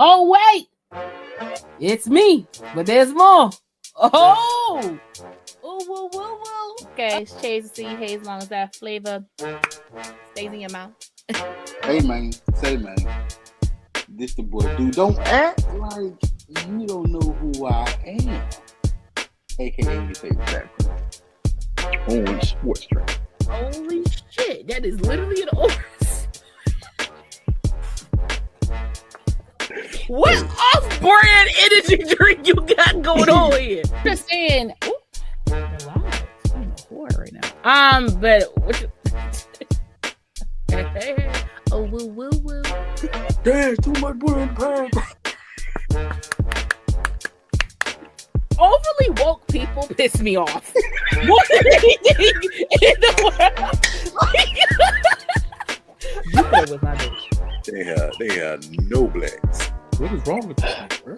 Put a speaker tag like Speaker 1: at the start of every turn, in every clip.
Speaker 1: Oh, wait. It's me, but there's more. Oh. Ooh, woo, woo, woo. Okay, shades of sea haze, as long as that flavor stays in your mouth.
Speaker 2: Hey man, say man, this the boy. Dude, don't act like you don't know who I am. AKA your favorite rapper. Owen Sports Drink.
Speaker 1: Holy shit, that is literally an orange. What off-brand energy drink you got going on here? Just saying. Ooh, wow, I'm a whore right now. But what you... Oh, woo, woo, woo.
Speaker 2: There's too much butter in the pan.
Speaker 1: Overly woke people piss me off more than anything in the world. You know with my bitch.
Speaker 2: They have no blacks.
Speaker 3: What is wrong with that, bro?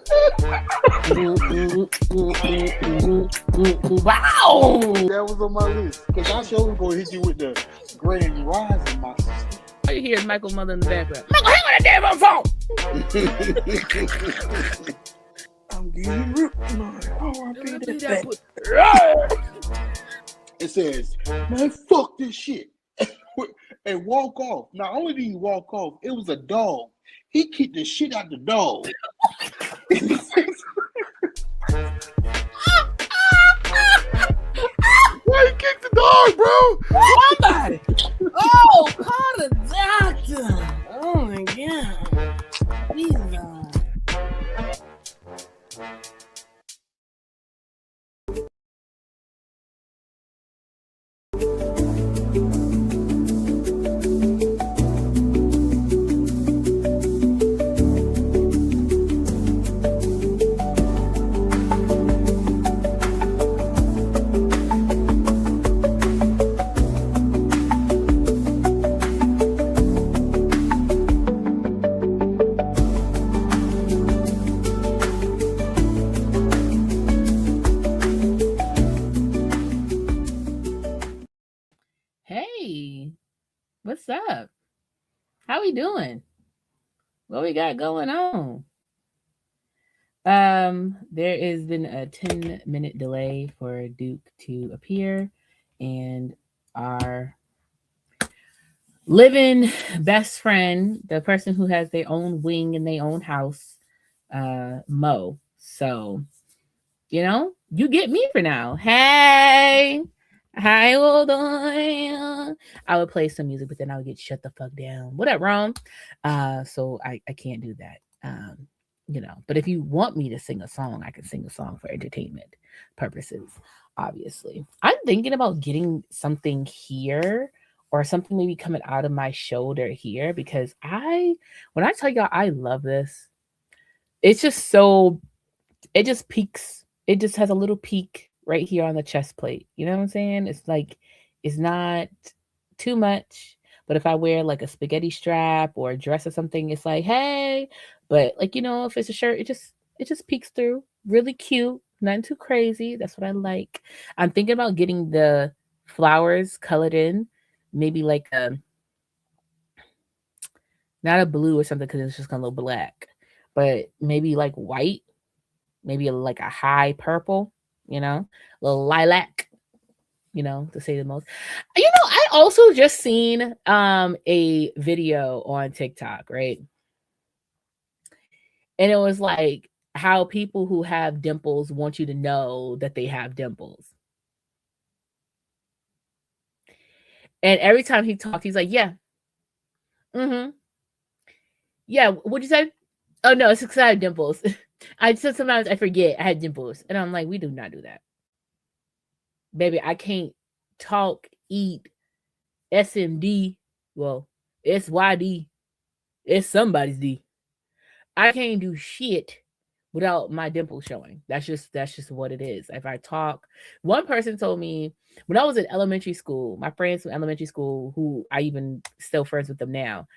Speaker 1: Wow!
Speaker 2: That was on my list. Because I sure was going to hit you with the Grand Rising, my sister.
Speaker 1: All you hear is Michael Mother in the background. Michael, hang on that damn phone!
Speaker 2: I'm getting ripped tonight. Oh, I beat that. It says, man, fuck this shit. And walk off. Not only did he walk off, it was a dog. He kicked the shit out the dog. Why you kicked the dog, bro?
Speaker 1: Somebody! Oh, call the doctor! Oh my god. Jesus. Hey, what's up? How we doing? What we got going on? There has been a 10-minute delay for Duke to appear, and our living best friend, the person who has their own wing in their own house, Mo. So, you get me for now. Hey. Hi, hold on. I would play some music, but then I would get shut the fuck down. What up, Ron? So I can't do that. But if you want me to sing a song, I can sing a song for entertainment purposes, obviously. I'm thinking about getting something here or something maybe coming out of my shoulder here, because when I tell y'all I love this, it's just so, it just peaks. It just has a little peak right here on the chest plate. You know what I'm saying? It's like, it's not too much, but if I wear like a spaghetti strap or a dress or something, it's like, hey, but like, if it's a shirt, it just peeks through. Really cute, nothing too crazy. That's what I like. I'm thinking about getting the flowers colored in, maybe like not a blue or something, because it's just gonna look black, but maybe like white, maybe like a high purple, little lilac, to say the most. I also just seen a video on TikTok, right? And it was like how people who have dimples want you to know that they have dimples. And every time he talked, he's like, yeah. Mm-hmm. Yeah, what'd you say? Oh, no, it's because I have dimples. I said sometimes I forget I had dimples. And I'm like, we do not do that. Baby, I can't talk, eat, SMD. Well, SYD. It's somebody's D. I can't do shit without my dimples showing. That's just what it is. If I talk, one person told me when I was in elementary school, my friends from elementary school, who I even still friends with them now,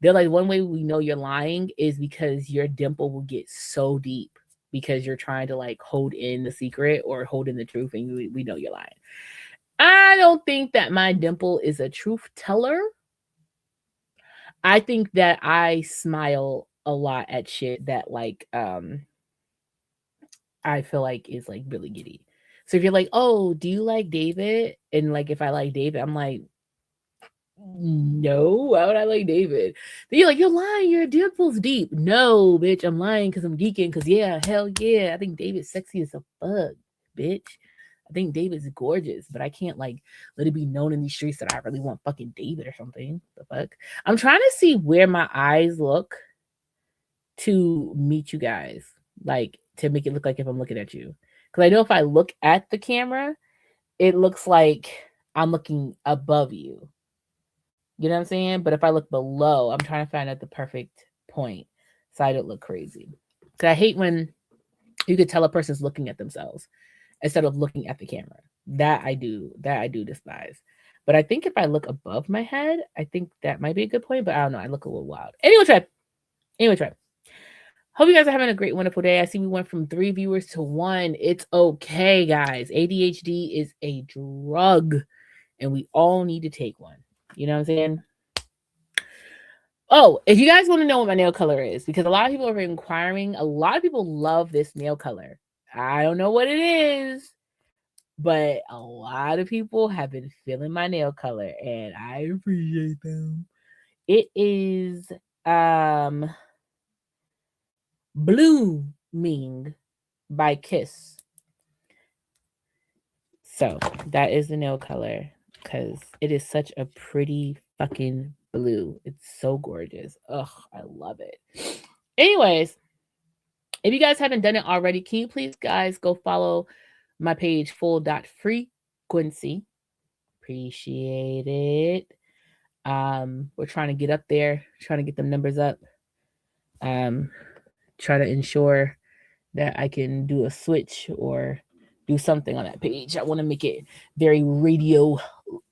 Speaker 1: they're like, one way we know you're lying is because your dimple will get so deep because you're trying to like hold in the secret or hold in the truth, and we know you're lying. I don't think that my dimple is a truth teller. I think that I smile a lot at shit that like I feel like is like really giddy. So if you're like, oh, do you like David? And like if I like David, I'm like, no, why would I like David? Then you're like, you're lying, your dimple's deep. No, bitch, I'm lying because I'm geeking. Because yeah, hell yeah, I think David's sexy as a fuck, bitch. I think David's gorgeous, but I can't like let it be known in these streets that I really want fucking David or something. The fuck? I'm trying to see where my eyes look to meet you guys, like to make it look like if I'm looking at you. Because I know if I look at the camera, it looks like I'm looking above you. You know what I'm saying? But if I look below, I'm trying to find out the perfect point so I don't look crazy. Because I hate when you could tell a person's looking at themselves instead of looking at the camera. That I do despise. But I think if I look above my head, I think that might be a good point. But I don't know. I look a little wild. Anyway, try. Hope you guys are having a great, wonderful day. I see we went from 3 viewers to 1. It's okay, guys. ADHD is a drug, and we all need to take one. You know what I'm saying? Oh, if you guys want to know what my nail color is, because a lot of people are inquiring, a lot of people love this nail color. I don't know what it is, but a lot of people have been feeling my nail color, and I appreciate them. It is Blooming by Kiss. So that is the nail color because it is such a pretty fucking blue. It's so gorgeous. Ugh, I love it. Anyways, if you guys haven't done it already, can you please guys go follow my page full.frequency? Appreciate it. We're trying to get up there, trying to get them numbers up. Try to ensure that I can do a switch or do something on that page. I want to make it very radio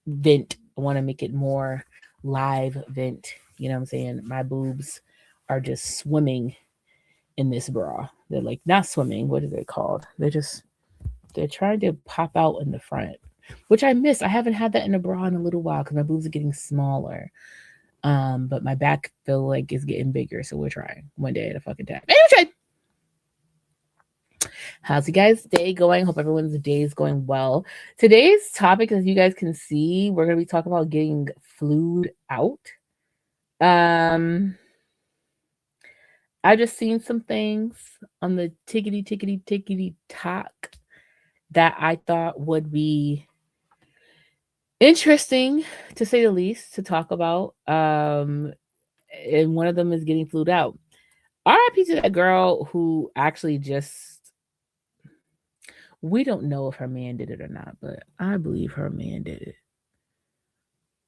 Speaker 1: vent. I want to make it more live vent. You know what I'm saying? My boobs are just swimming in this bra. They're like not swimming. What is it called? They're trying to pop out in the front, which I miss. I haven't had that in a bra in a little while because my boobs are getting smaller. But my back feel like is getting bigger, so we're trying one day at a fucking time. Anyway, how's you guys' day going? Hope everyone's day is going well. Today's topic, as you guys can see, we're gonna be talking about getting flued out. I just seen some things on the tickety talk that I thought would be interesting, to say the least, to talk about. And one of them is getting flued out. RIP to that girl who actually we don't know if her man did it or not, but I believe her man did it.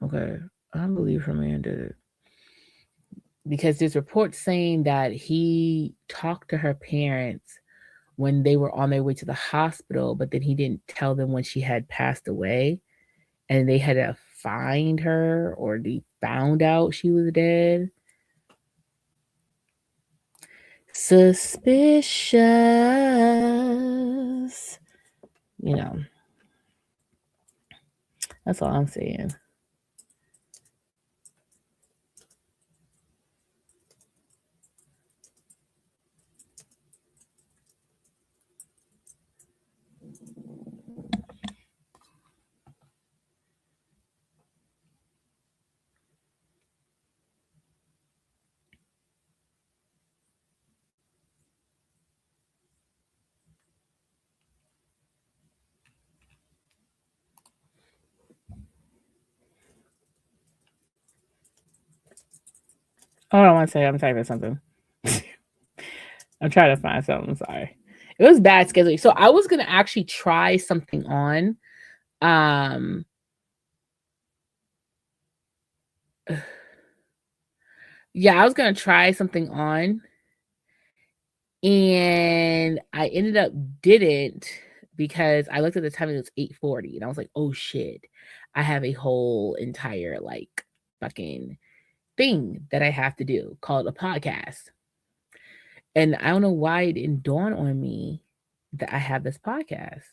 Speaker 1: Okay. I believe her man did it. Because there's reports saying that he talked to her parents when they were on their way to the hospital, but then he didn't tell them when she had passed away. And they had to find her, or they found out she was dead. Suspicious. You know, that's all I'm saying. Hold on one second. I'm typing something. I'm trying to find something. Sorry. It was bad scheduling. So I was going to actually try something on. Yeah, I was going to try something on. And I ended up didn't, because I looked at the time and it was 8:40. And I was like, oh shit. I have a whole entire like fucking thing that I have to do called a podcast. And I don't know why it didn't dawn on me that I have this podcast.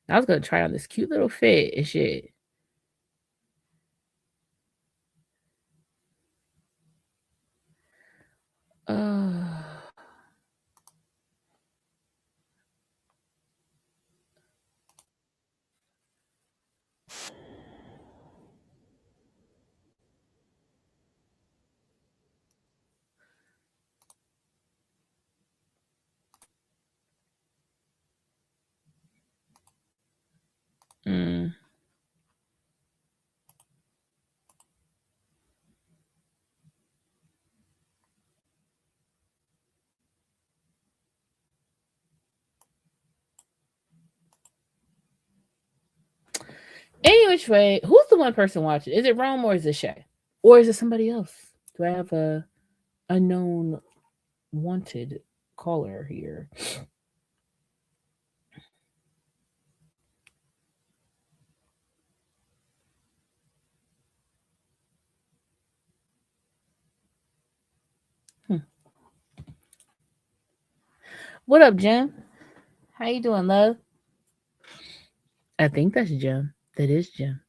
Speaker 1: I was gonna try on this cute little fit and shit. Uh, mm. Any which way, who's the one person watching? Is it Rome or is it Shay? Or is it somebody else? Do I have a unknown wanted caller here? Hmm. What up, Jim? How you doing, love? I think that's Jim. That is Jim.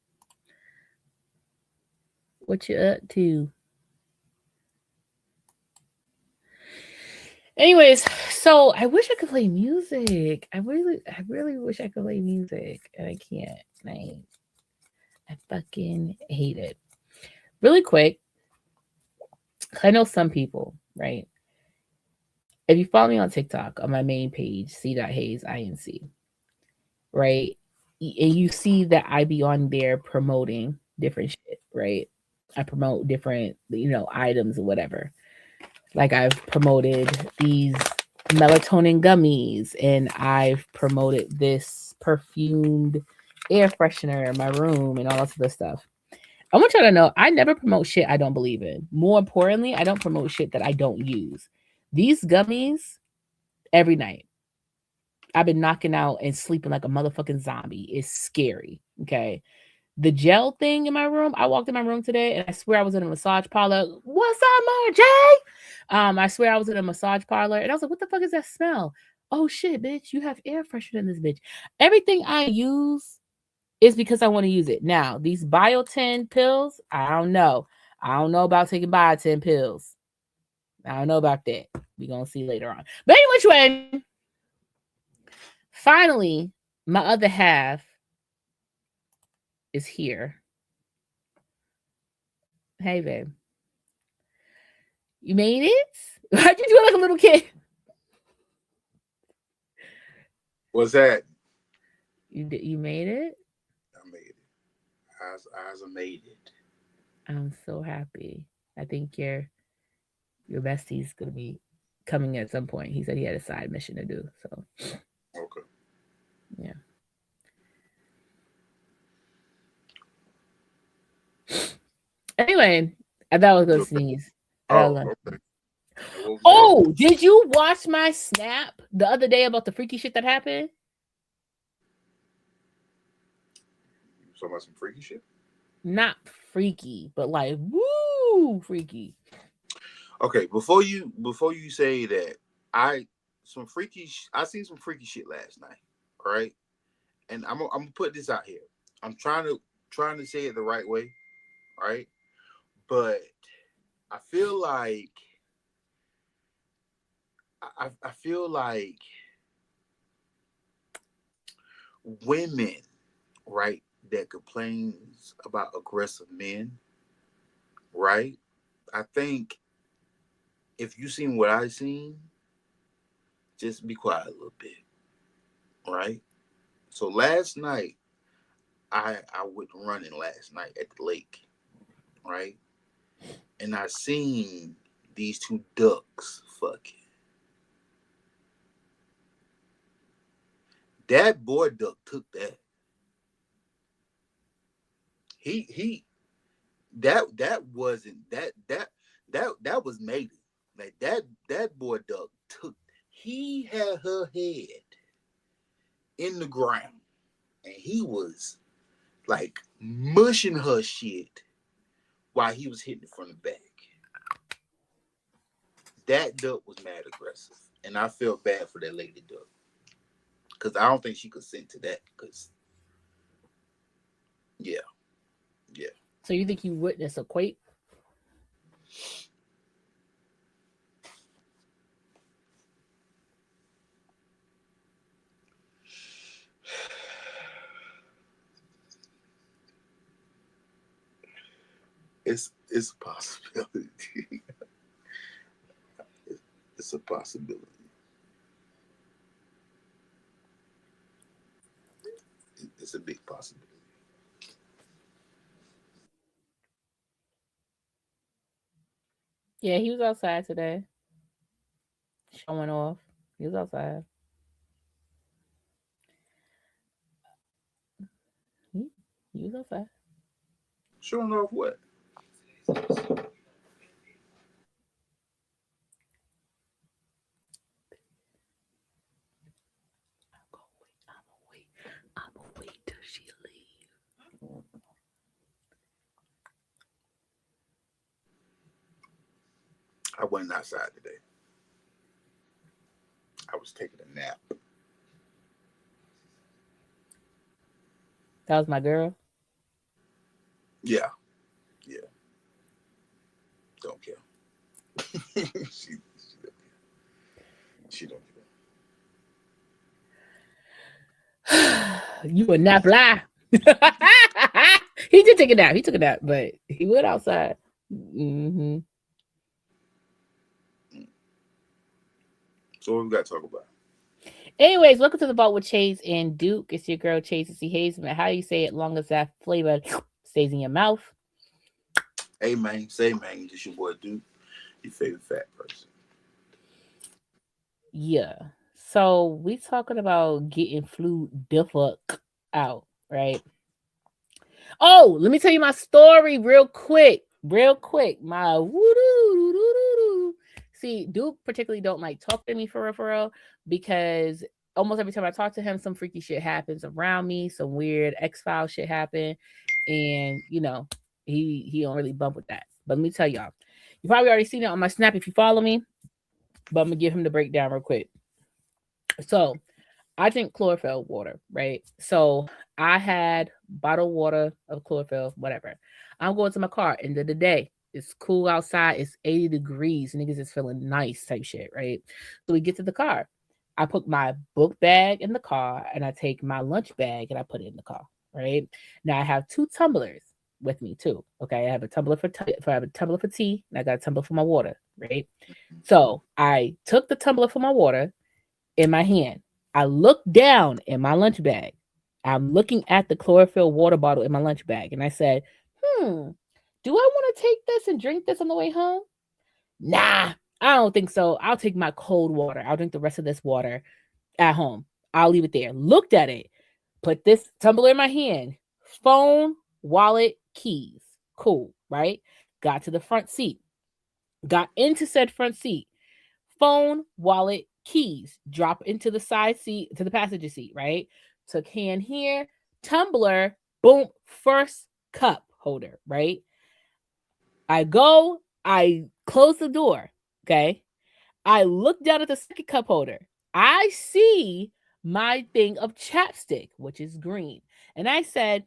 Speaker 1: What you up to? Anyways, so I wish I could play music. I really wish I could play music, and I can't. I fucking hate it. Really quick, I know some people, right? If you follow me on TikTok on my main page, c.hayes inc, right? And you see that I be on there promoting different shit, right? I promote different, items or whatever. Like I've promoted these melatonin gummies, and I've promoted this perfumed air freshener in my room and all this other stuff. I want y'all to know I never promote shit I don't believe in. More importantly, I don't promote shit that I don't use. These gummies, every night, I've been knocking out and sleeping like a motherfucking zombie. It's scary. Okay. The gel thing in my room, I walked in my room today and I swear I was in a massage parlor. What's up, Marjay? I swear I was in a massage parlor and I was like, what the fuck is that smell? Oh shit, bitch, you have air freshener in this bitch. Everything I use is because I want to use it. Now, these biotin pills, I don't know. I don't know about taking biotin pills. I don't know about that. We're going to see later on. But anyway, which way? Finally, my other half is here. Hey, babe. You made it? Why'd you do it like a little kid?
Speaker 3: What's that?
Speaker 1: You made it?
Speaker 3: I made it. I made it.
Speaker 1: I'm so happy. I think your bestie's gonna be coming at some point. He said he had a side mission to do. So
Speaker 3: Okay.
Speaker 1: Yeah. Anyway, I thought I was gonna sneeze.
Speaker 3: Okay.
Speaker 1: Oh, did you watch my snap the other day about the freaky shit that happened?
Speaker 3: You talking about some freaky shit?
Speaker 1: Not freaky, but like woo freaky.
Speaker 3: Okay, before you say that, I seen some freaky shit last night, all right? And I'm gonna put this out here. I'm trying to say it the right way, all right? But I feel like I feel like women, right, that complains about aggressive men, right? I think if you seen what I seen, just be quiet a little bit, right? So last night, I went running last night at the lake, right? And I seen these two ducks fucking. That boy duck took that. He that wasn't that was mating. Like that boy duck took. He had her head in the ground, and he was like mushing her shit while he was hitting it from the back. That duck was mad aggressive, and I felt bad for that lady duck because I don't think she could sink to that. Because yeah.
Speaker 1: So you think you witnessed a quake?
Speaker 3: It's a possibility. It's a possibility. It's a big possibility.
Speaker 1: Yeah, he was outside today, showing off. He was outside. He, he was outside.
Speaker 3: Showing off what?
Speaker 1: I'm gonna wait till she leaves.
Speaker 3: I wasn't outside today. I was taking a nap.
Speaker 1: That was my girl.
Speaker 3: Yeah. Don't care. She don't care.
Speaker 1: You would not fly. He did take a nap. He took a nap, but he went outside. Mm-hmm.
Speaker 3: So what we got to talk about?
Speaker 1: Anyways, welcome to the Vault with Chase and Duke. It's your girl Chase C. Hazeman. How you say it? Long as that flavor stays in your mouth.
Speaker 3: Hey man, say man, this your boy Duke, your favorite fat person.
Speaker 1: Yeah. So we talking about getting flu the fuck out, right? Oh, let me tell you my story real quick. My woo-doo-doo-doo-doo-doo. See, Duke particularly don't like talk to me for real, because almost every time I talk to him, some freaky shit happens around me, some weird X-File shit happen, and he don't really bump with that. But let me tell y'all, you probably already seen it on my Snap if you follow me, but I'm gonna give him the breakdown real quick. So I drink chlorophyll water, right? So I had bottled water of chlorophyll, whatever. I'm going to my car, end of the day. It's cool outside. It's 80 degrees. Niggas is feeling nice type shit, right? So we get to the car. I put my book bag in the car and I take my lunch bag and I put it in the car, right? Now I have 2 tumblers with me too. Okay, I have a tumbler for tea and I got a tumbler for my water, right? So I took the tumbler for my water in my hand. I looked down in my lunch bag. I'm looking at the chlorophyll water bottle in my lunch bag. And I said, do I want to take this and drink this on the way home? Nah, I don't think so. I'll take my cold water. I'll drink the rest of this water at home. I'll leave it there. Looked at it. Put this tumbler in my hand. Phone, wallet, keys. Cool, right? Got to the front seat. Got into said front seat. Phone, wallet, keys. Drop into the side seat, to the passenger seat, right? Took hand here. Tumbler, boom, first cup holder, right? I close the door, okay? I look down at the second cup holder. I see my thing of chapstick, which is green. And I said,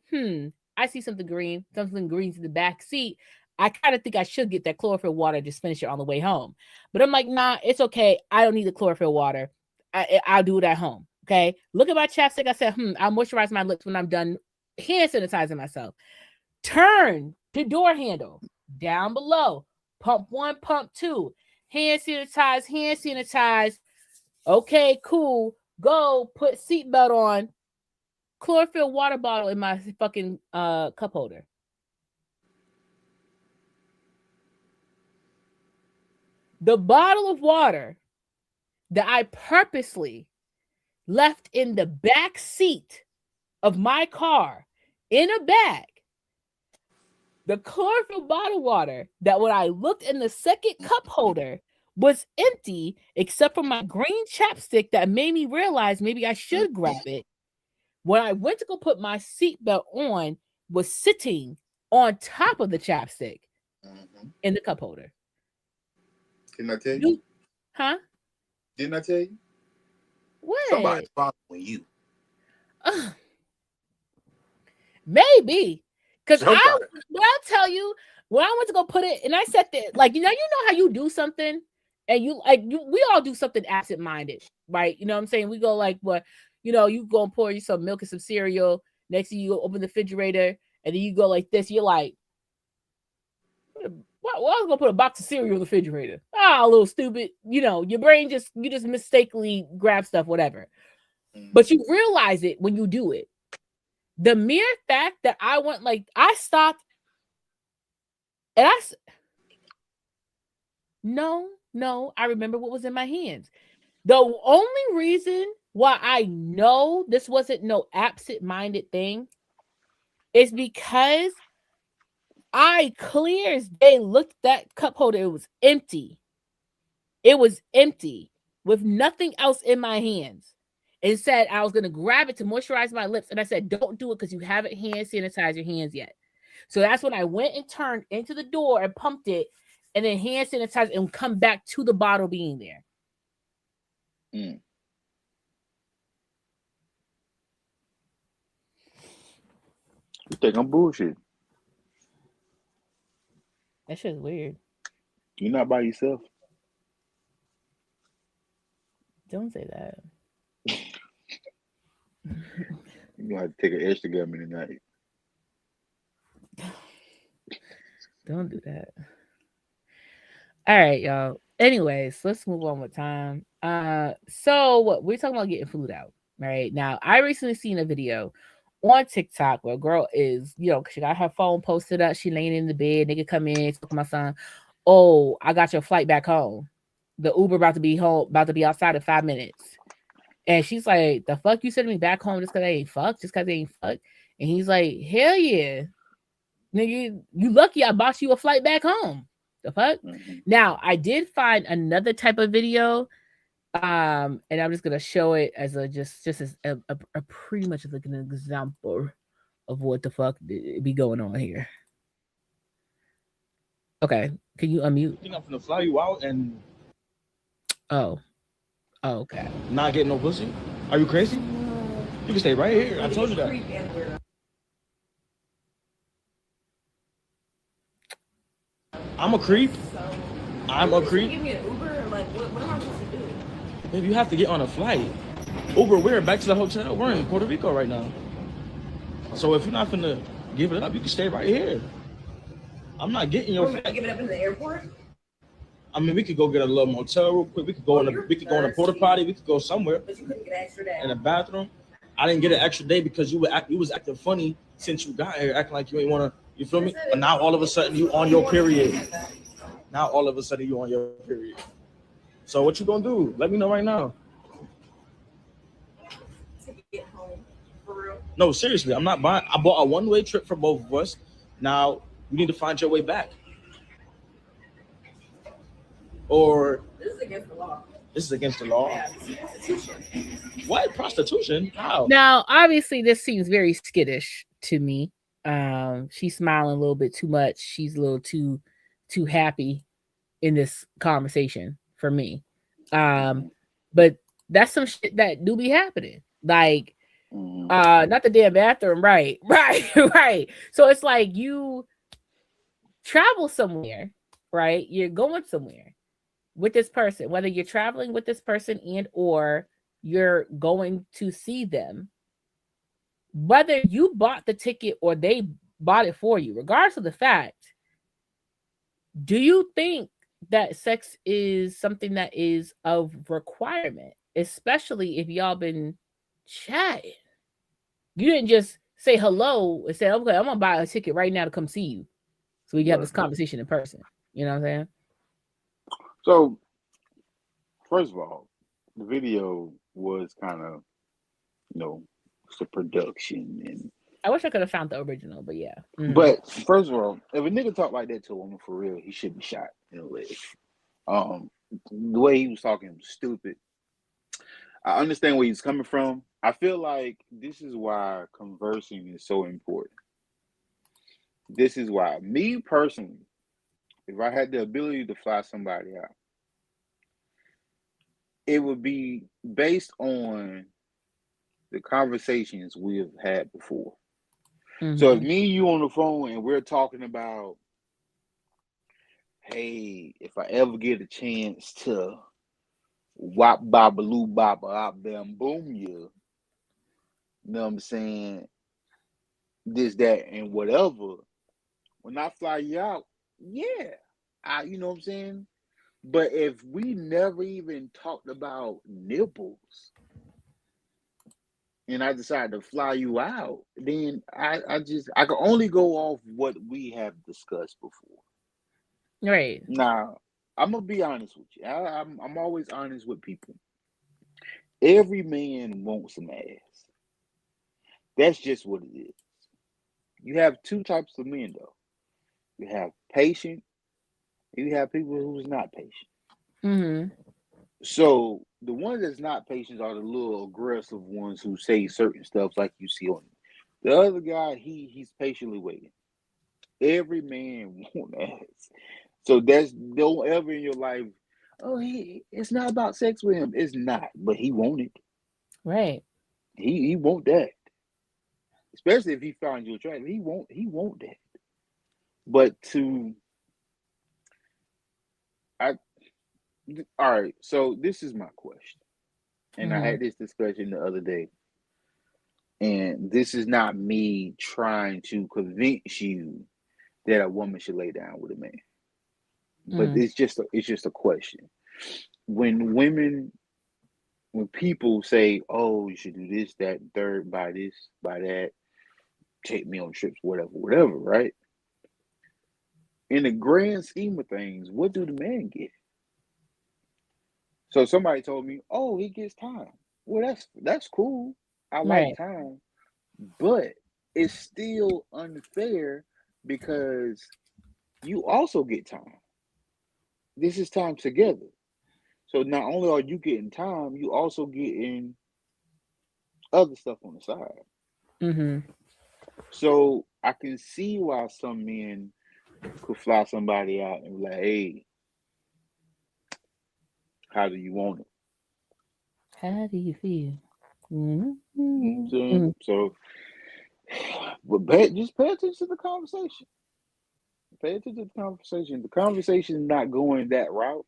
Speaker 1: I see something green in the back seat. I kind of think I should get that chlorophyll water, just finish it on the way home. But I'm like, nah, it's okay. I don't need the chlorophyll water. I'll do it at home, okay? Look at my chapstick. I said, I'll moisturize my lips when I'm done hand sanitizing myself. Turn the door handle down below. Pump 1, pump 2. Hand sanitize. Okay, cool. Go put seatbelt on. Chlorophyll water bottle in my fucking cup holder. The bottle of water that I purposely left in the back seat of my car in a bag. The chlorophyll bottle water that when I looked in the second cup holder was empty, except for my green chapstick that made me realize maybe I should grab it. When I went to go put my seatbelt on, was sitting on top of the chapstick in the cup holder.
Speaker 3: Didn't I tell you?
Speaker 1: Huh?
Speaker 3: Didn't I tell you?
Speaker 1: What?
Speaker 3: Somebody's following you.
Speaker 1: Maybe. Because I'll tell you, when I went to go put it, and I said that, like, you know how you do something, and we all do something absent-minded, right? You know what I'm saying? We go like, what, you go and pour you some milk and some cereal. Next thing you go open the refrigerator, and then you go like this. You're like, Well, I was gonna put a box of cereal in the refrigerator. Ah, a little stupid. Your brain just mistakenly grab stuff, whatever. But you realize it when you do it. The mere fact that I stopped and no, I remember what was in my hands. The only reason why I know this wasn't no absent-minded thing is because I clear as day looked at that cup holder. It was empty. It was empty with nothing else in my hands. It said I was going to grab it to moisturize my lips. And I said, don't do it because you haven't hand sanitized your hands yet. So that's when I went and turned into the door and pumped it and then hand sanitized and come back to the bottle being there.
Speaker 2: You think I'm bullshit?
Speaker 1: That shit's weird.
Speaker 2: You're not by yourself.
Speaker 1: Don't say that.
Speaker 2: You gonna have to take an extra gummy tonight.
Speaker 1: Don't do that. All right, y'all. Anyways, let's move on with time. So what we're talking about getting food out, right? Now, I recently seen a video on TikTok where a girl is, she got her phone posted up, she laying in the bed, nigga come in, talk to my son. Oh, I got your flight back home. The Uber about to be outside in 5 minutes. And she's like, the fuck you sending me back home just because I ain't fucked? Just because they ain't fucked? And he's like, hell yeah. Nigga, you lucky I bought you a flight back home. The fuck? Mm-hmm. Now, I did find another type of video. And I'm just gonna show it as just as a pretty much like an example of what the fuck be going on here. Okay, can you unmute?
Speaker 4: I think I'm gonna fly you out and
Speaker 1: okay.
Speaker 4: Not getting no pussy? Are you crazy? You can stay right here. I told you that. I'm a creep. I'm a creep.
Speaker 5: Give me an Uber. Like, what am I supposed to do?
Speaker 4: Babe, you have to get on a flight. Uber, we're back to the hotel. We're in Puerto Rico right now. So if you're not gonna give it up, you can stay right here. I'm not getting your flight.
Speaker 5: Give it up in the airport?
Speaker 4: I mean, we could go get a little motel real quick. We could go in a porta potty. We could go somewhere.
Speaker 5: But you couldn't get an extra day.
Speaker 4: In a bathroom. I didn't get an extra day because you was acting funny since you got here, acting like you ain't wanna. You feel me? But now all of a sudden you on your period. Now all of a sudden you on your period. So what you gonna do? Let me know right now.
Speaker 5: To get home, for real?
Speaker 4: No, seriously, I'm not buying. I bought a one-way trip for both of us. Now you need to find your way back. Or
Speaker 5: this is against the law.
Speaker 4: This is against the law.
Speaker 5: Yeah, prostitution.
Speaker 4: What? Prostitution? How?
Speaker 1: Now, obviously, this seems very skittish to me. She's smiling a little bit too much. She's a little too happy in this conversation for me. But that's some shit that do be happening. Like, not the damn bathroom, right. So it's like you travel somewhere, right? You're going somewhere with this person, whether you're traveling with this person and or you're going to see them. Whether you bought the ticket or they bought it for you, regardless of the fact, do you think that sex is something that is of requirement, especially if y'all been chatting? You didn't just say hello and say, okay, I'm gonna buy a ticket right now to come see you so we can have this conversation in person. You know what I'm saying?
Speaker 2: So, first of all, the video was kind of, it's a production, and
Speaker 1: I wish I could have found the original, but yeah. Mm-hmm.
Speaker 2: But first of all, if a nigga talk like that to a woman for real, he should be shot in the leg. The way he was talking was stupid. I understand where he's coming from. I feel like this is why conversing is so important. This is why, me personally, if I had the ability to fly somebody out, it would be based on the conversations we've had before. Mm-hmm. So if me and you on the phone and we're talking about, hey, if I ever get a chance to wop babaloo baba out bam boom you know what I'm saying? This, that, and whatever. When I fly you out, yeah, you know what I'm saying. But if we never even talked about nipples, and I decide to fly you out, then I can only go off what we have discussed before.
Speaker 1: Right.
Speaker 2: Now, I'm gonna be honest with you. I'm always honest with people. Every man wants some ass. That's just what it is. You have two types of men though. You have patient, and you have people who's not patient.
Speaker 1: Mm-hmm.
Speaker 2: So the ones that's not patient are the little aggressive ones who say certain stuff like you see on the other guy. He's patiently waiting. Every man wants ass. So don't ever in your life. Oh, it's not about sex with him. It's not, but he want it.
Speaker 1: Right.
Speaker 2: He want that. Especially if he found you attractive. He want that. But all right, so this is my question. And I had this discussion the other day. And this is not me trying to convince you that a woman should lay down with a man. But it's just a question. When people say, "Oh, you should do this, that, and third, buy this, buy that, take me on trips, whatever," right? In the grand scheme of things, what do the man get? So somebody told me, "Oh, he gets time." Well, that's cool. I like
Speaker 1: Right.
Speaker 2: time, but it's still unfair because you also get time. This is time together. So not only are you getting time, you also getting other stuff on the side.
Speaker 1: Mm-hmm.
Speaker 2: So I can see why some men could fly somebody out and be like, "Hey, how do you want it?"
Speaker 1: How do you feel?
Speaker 2: You know what I'm
Speaker 1: Mm-hmm.
Speaker 2: saying? So, but just pay attention to the conversation. Pay attention to the conversation. The conversation is not going that route.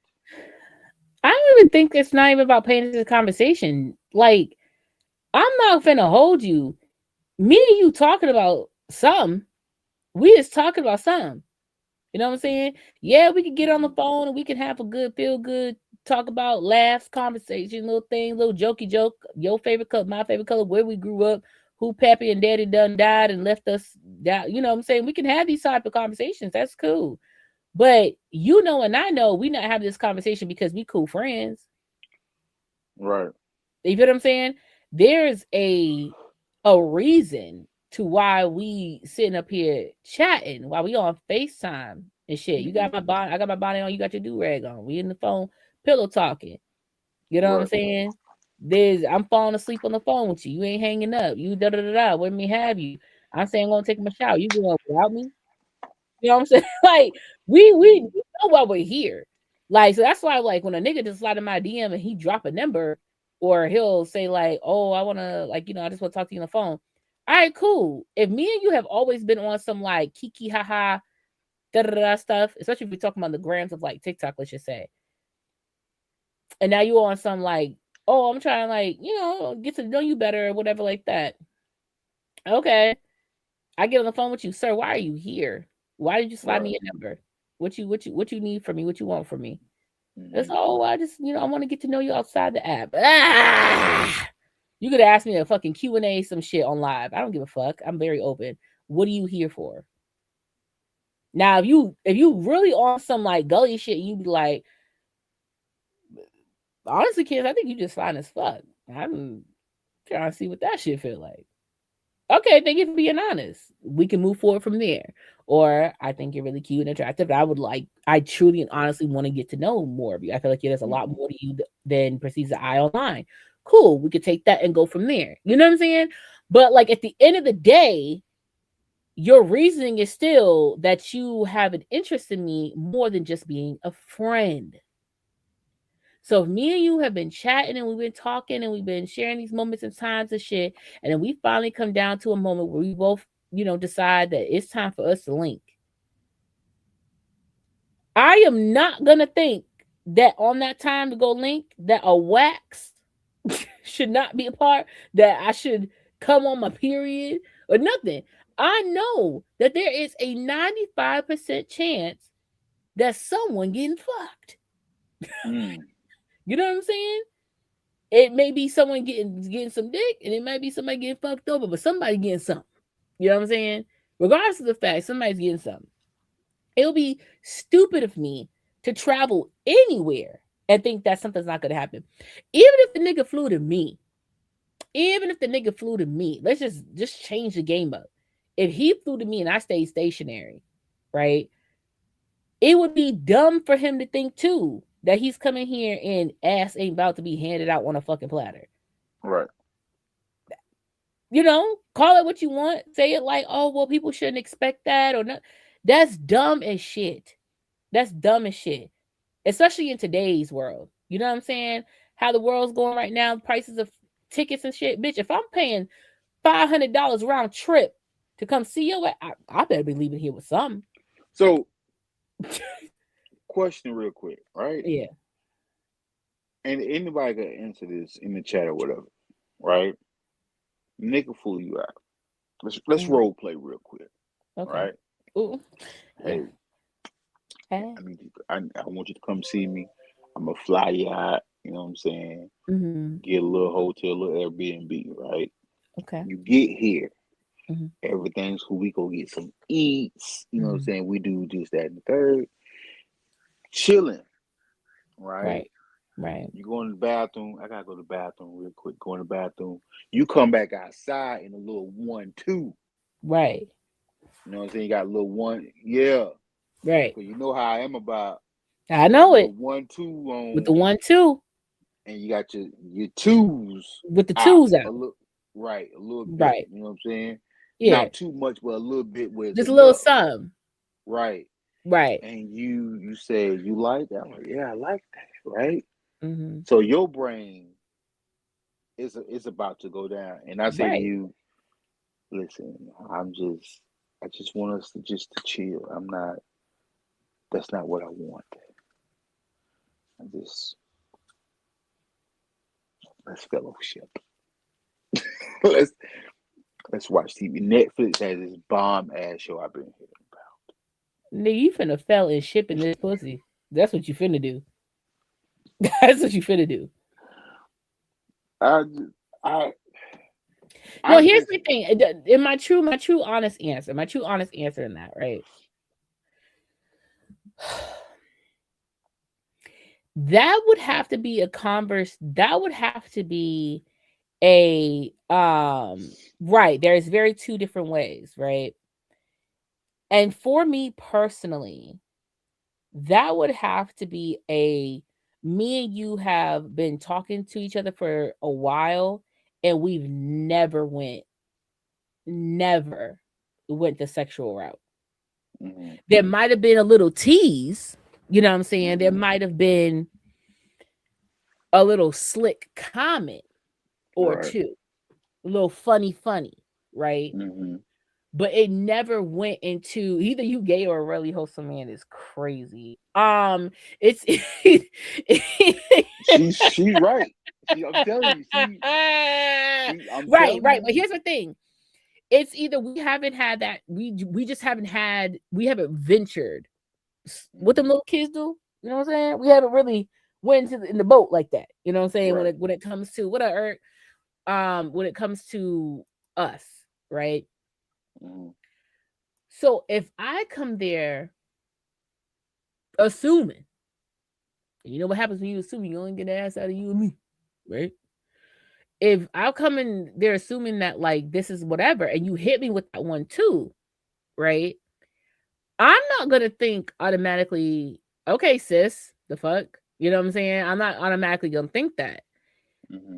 Speaker 1: I don't even think it's not even about paying this conversation. Like, I'm not finna hold you. Me and you talking about something. We just talking about something. You know what I'm saying? Yeah, we could get on the phone and we can have a good, feel good, talk about laughs, conversation, little thing, little jokey joke. Your favorite color, my favorite color, where we grew up, who Pappy and Daddy done died and left us down. You know what I'm saying? We can have these type of conversations. That's cool. But you know, and I know we not having this conversation because we cool friends.
Speaker 2: Right.
Speaker 1: You feel what I'm saying? There's a reason to why we sitting up here chatting while we on FaceTime and shit. You got my bonnet, I got my bonnet on, you got your do-rag on. We in the phone pillow talking. You know what I'm
Speaker 2: Right.
Speaker 1: saying? I'm falling asleep on the phone with you. You ain't hanging up. You da da da da. Let me have you. I'm saying I'm gonna take my shower. You going without me? You know what I'm saying? Like we know why we're here. Like, so that's why, like, when a nigga just slide in my DM and he drop a number, or he'll say like, "Oh, I wanna, like, I just want to talk to you on the phone." All right, cool. If me and you have always been on some like kiki haha da da da stuff, especially if we're talking about the grams of like TikTok, let's just say, and now you on some like, "Oh, I'm trying to, like, get to know you better," or whatever like that. Okay, I get on the phone with you, sir. Why are you here? Why did you slide
Speaker 2: Right.
Speaker 1: me your number? What you need from me? What you want from me? It's,
Speaker 2: Mm-hmm.
Speaker 1: "Oh, I just, I want to get to know you outside the app." Ah! You could ask me a fucking Q&A, some shit on live. I don't give a fuck. I'm very open. What are you here for? Now, if you really on some like gully shit, you be like, "Honestly, kids, I think you just fine as fuck. I'm trying to see what that shit feel like." Okay, thank you for being honest. We can move forward from there. Or, "I think you're really cute and attractive. I truly and honestly want to get to know more of you. I feel like there's a lot more to you than perceives the eye online." Cool. We could take that and go from there. You know what I'm saying? But like at the end of the day, your reasoning is still that you have an interest in me more than just being a friend. So if me and you have been chatting and we've been talking and we've been sharing these moments and times of shit, and then we finally come down to a moment where we both, decide that it's time for us to link. I am not gonna think that on that time to go link that a wax should not be a part, that I should come on my period or nothing. I know that there is a 95% chance that's someone getting fucked.
Speaker 2: Mm.
Speaker 1: You know what I'm saying? It may be someone getting some dick, and it might be somebody getting fucked over, but somebody getting something. You know what I'm saying? Regardless of the fact, somebody's getting something. It would be stupid of me to travel anywhere and think that something's not gonna happen. Even if the nigga flew to me, let's just change the game up. If he flew to me and I stayed stationary, right? It would be dumb for him to think too that he's coming here and ass ain't about to be handed out on a fucking platter.
Speaker 2: Right.
Speaker 1: You know, call it what you want. Say it like, oh, well, people shouldn't expect that or not. That's dumb as shit. That's dumb as shit. Especially in today's world. You know what I'm saying? How the world's going right now, prices of tickets and shit. Bitch, if I'm paying $500 round trip to come see you, I better be leaving here with something.
Speaker 2: So, question real quick, right?
Speaker 1: Yeah.
Speaker 2: And anybody can answer this in the chat or whatever, right? Nigga fool you out. Let's role play real quick.
Speaker 1: Okay.
Speaker 2: Right?
Speaker 1: Ooh.
Speaker 2: Hey,
Speaker 1: Hey.
Speaker 2: I want you to come see me. I'm gonna fly you out, you know what I'm saying?
Speaker 1: Mm-hmm.
Speaker 2: Get a little hotel, a little Airbnb, right?
Speaker 1: Okay.
Speaker 2: You get here.
Speaker 1: Mhm.
Speaker 2: Everything's cool. We go get some eats, you know what I'm
Speaker 1: Mhm.
Speaker 2: saying? We do this, that, and the third. Chilling, right?
Speaker 1: Right.
Speaker 2: You go in the bathroom. I gotta go to the bathroom real quick. Go in the bathroom. You come back outside in a little 1-2.
Speaker 1: Right.
Speaker 2: You know what I'm saying? You got a little one, yeah.
Speaker 1: Right.
Speaker 2: Cause you know how I am about.
Speaker 1: I know it.
Speaker 2: 1-2 on
Speaker 1: With the 1-2.
Speaker 2: and you got your twos
Speaker 1: With the
Speaker 2: out
Speaker 1: twos
Speaker 2: a
Speaker 1: out.
Speaker 2: little, right? A little bit.
Speaker 1: Right.
Speaker 2: You know what I'm saying?
Speaker 1: Yeah.
Speaker 2: Not too much, but a little bit. Where it's
Speaker 1: Just a little
Speaker 2: enough.
Speaker 1: something.
Speaker 2: Right.
Speaker 1: Right.
Speaker 2: And you say you like that. I'm like, yeah, I like that. Right.
Speaker 1: Mm-hmm.
Speaker 2: So your brain is about to go down, and I say to
Speaker 1: Right.
Speaker 2: you, listen, I just want us to chill. That's not what I want. Let's fellowship. let's watch TV. Netflix has this bomb ass show I've been hearing about.
Speaker 1: Nigga, you finna fell in shipping this pussy. That's what you finna do. That's what you finna do. No, here's the thing. In my true honest answer in that, right? That would have to be that would have to be a right. There's very two different ways, right? And for me personally, that would have to be me and you have been talking to each other for a while and we've never went the sexual route.
Speaker 2: Mm-hmm.
Speaker 1: There might have been a little tease, you know what I'm saying? There might have been a little slick comment or two, a little funny, right?
Speaker 2: Mm-hmm.
Speaker 1: But it never went into either you gay or a really wholesome man is crazy. It's
Speaker 2: she's right. I'm telling you,
Speaker 1: right. But here's the thing: it's either we haven't had that, we just haven't had, we haven't ventured. What them little kids do, you know what I'm saying? We haven't really went in the boat like that, you know what I'm saying?
Speaker 2: Right.
Speaker 1: When it comes to when it comes to us, right?
Speaker 2: Mm-hmm.
Speaker 1: So if I come there assuming, you know what happens when you assume, you only get the ass out of you and me, right? If I'll come in there assuming that like this is whatever, and you hit me with that 1-2, right? I'm not gonna think automatically, okay, sis, the fuck, you know what I'm saying? I'm not automatically gonna think that.
Speaker 2: Mm-hmm.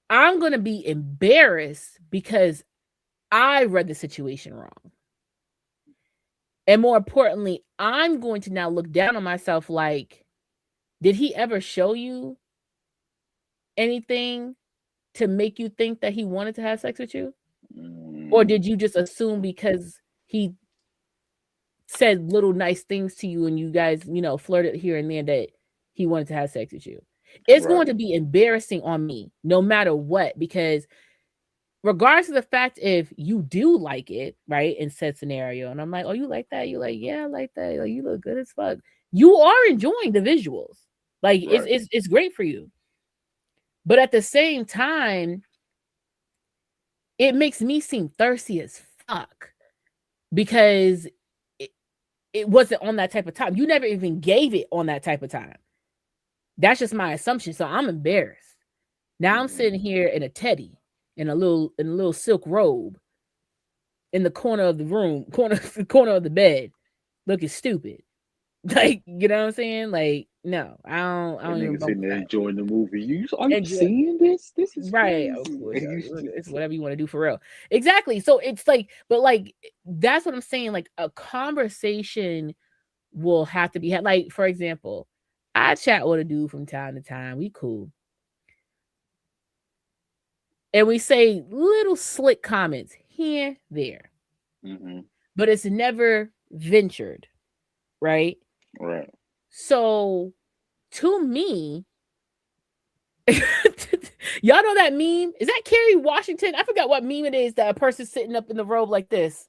Speaker 1: I'm gonna be embarrassed because I read the situation wrong. And more importantly, I'm going to now look down on myself like, did he ever show you anything to make you think that he wanted to have sex with you?
Speaker 2: Mm-hmm.
Speaker 1: Or did you just assume because he said little nice things to you and you guys, you know, flirted here and there that he wanted to have sex with you? It's going to be embarrassing on me no matter what, because regardless of the fact if you do like it, right, in said scenario, and I'm like, oh, you like that? You're like, yeah, I like that. Like, you look good as fuck. you are enjoying the visuals. Like
Speaker 2: Right.
Speaker 1: it's great for you. But at the same time, it makes me seem thirsty as fuck because it wasn't on that type of time. You never even gave it on that type of time. That's just my assumption. So I'm embarrassed. Now I'm sitting here in a teddy, in a little silk robe, in the corner of the room, corner of the bed, looking stupid. Like, you know what I'm saying? Like, no, I don't
Speaker 2: That
Speaker 1: even
Speaker 2: nigga sitting
Speaker 1: bump
Speaker 2: there
Speaker 1: that.
Speaker 2: enjoying the movie. Are you
Speaker 1: Enjoy-
Speaker 2: seeing this? This is
Speaker 1: Right, of
Speaker 2: crazy.
Speaker 1: course.
Speaker 2: And you
Speaker 1: It's whatever you want to do for real. Exactly. So it's like, but like that's what I'm saying. Like a conversation will have to be had. Like, for example, I chat with a dude from time to time. We cool. And we say little slick comments here, there.
Speaker 2: Mhm.
Speaker 1: But it's never ventured, right?
Speaker 2: Right.
Speaker 1: So to me, y'all know that meme? Is that Kerry Washington? I forgot what meme it is that a person sitting up in the robe like this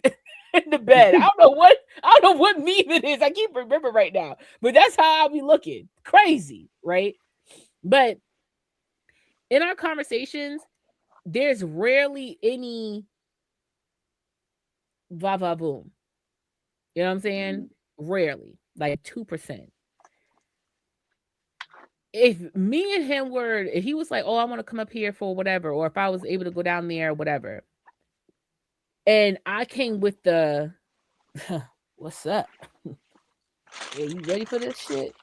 Speaker 1: in the bed. I don't know what meme it is. I can't remember right now. But that's how I'll be looking. Crazy, right? But in our conversations, there's rarely any va va boom. You know what I'm saying? Rarely, like 2%. If me and him were, if he was like, oh, I want to come up here for whatever, or if I was able to go down there or whatever, and I came with the, what's up? Are you ready for this shit?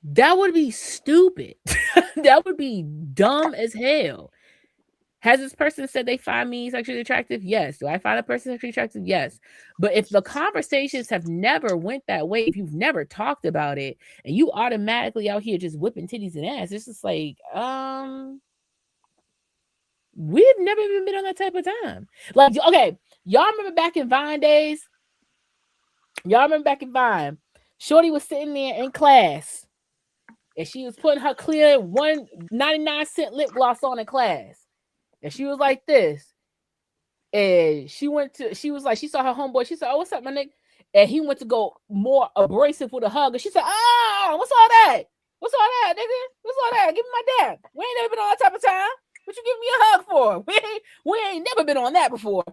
Speaker 1: That would be stupid. That would be dumb as hell. Has this person said they find me sexually attractive? Yes. Do I find a person sexually attractive? Yes. But if the conversations have never went that way, if you've never talked about it, and you automatically out here just whipping titties and ass, it's just like, we've never even been on that type of time. Like, okay, y'all remember back in Vine days? Y'all remember back in Vine? Shorty was sitting there in class, and she was putting her clear 1.99 lip gloss on in class. And she was like this. And she saw her homeboy. She said, oh, what's up, my nigga? And he went to go more abrasive with a hug. And she said, oh, what's all that? What's all that, nigga? What's all that? Give me my dab. We ain't never been on that type of time. What you giving me a hug for? We ain't never been on that before.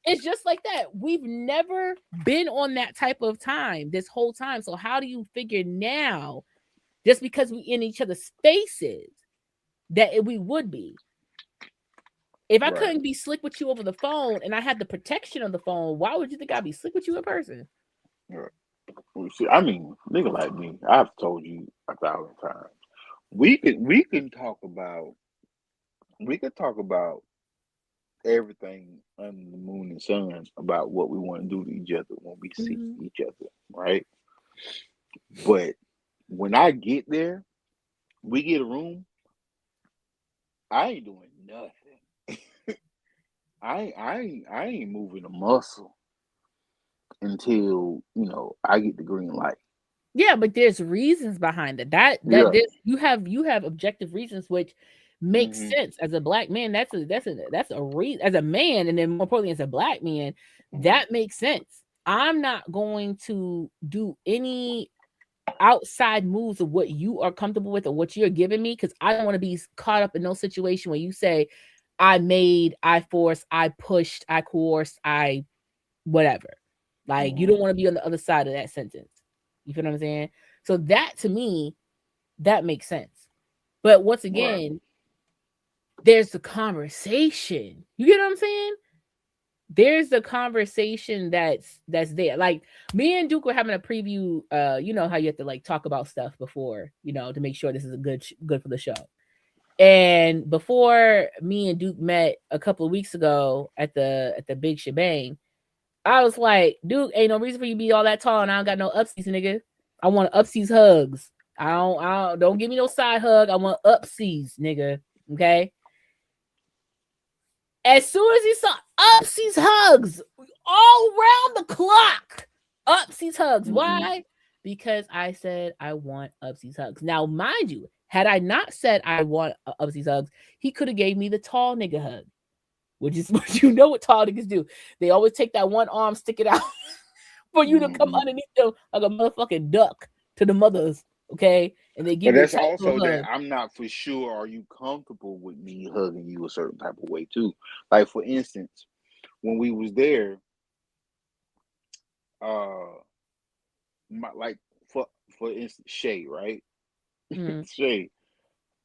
Speaker 1: It's just like that. We've never been on that type of time this whole time. So how do you figure now, just because we in each other's spaces, that we would be? If I couldn't be slick with you over the phone and I had the protection of the phone, why would you think I'd be slick with you in person?
Speaker 2: Well, see, I mean, nigga like me, I've told you 1,000 times. We can talk about everything under the moon and sun about what we want to do to each other when we see each other, right? But when I get there, we get a room, I ain't doing nothing. I ain't moving a muscle until I get the green light.
Speaker 1: Yeah, but there's reasons behind it. That
Speaker 2: Yeah.
Speaker 1: you have objective reasons which make sense as a black man. That's a reason as a man, and then more importantly as a black man, that makes sense. I'm not going to do any outside moves of what you are comfortable with or what you're giving me, because I don't want to be caught up in no situation where you say I made, I forced, I pushed, I coerced, I whatever. Like, you don't want to be on the other side of that sentence. You feel what I'm saying? So that, to me, that makes sense. But once again, there's the conversation. You get what I'm saying? There's the conversation that's there. Like, me and Duke were having a preview. You know how you have to like talk about stuff before, to make sure this is a good for the show. And before me and Duke met a couple of weeks ago at the big shebang, I was like, Duke, ain't no reason for you to be all that tall, and I don't got no upsies, nigga. I want upsies hugs. I don't give me no side hug. I want upsies, nigga. Okay. As soon as he saw upsies hugs all around the clock, upsies hugs. Why? Because I said I want upsies hugs. Now, mind you, had I not said I want upsies hugs, he could have gave me the tall nigga hug, which is what what tall niggas do. They always take that one arm, stick it out for you to come underneath them like a motherfucking duck to the mothers, okay? And they give
Speaker 2: But
Speaker 1: you a
Speaker 2: that's
Speaker 1: tight
Speaker 2: also
Speaker 1: little hug.
Speaker 2: that I'm not for sure. Are you comfortable with me hugging you a certain type of way too? Like for instance, when we was there, like for instance, Shay, right?
Speaker 1: Mhm.
Speaker 2: Shay,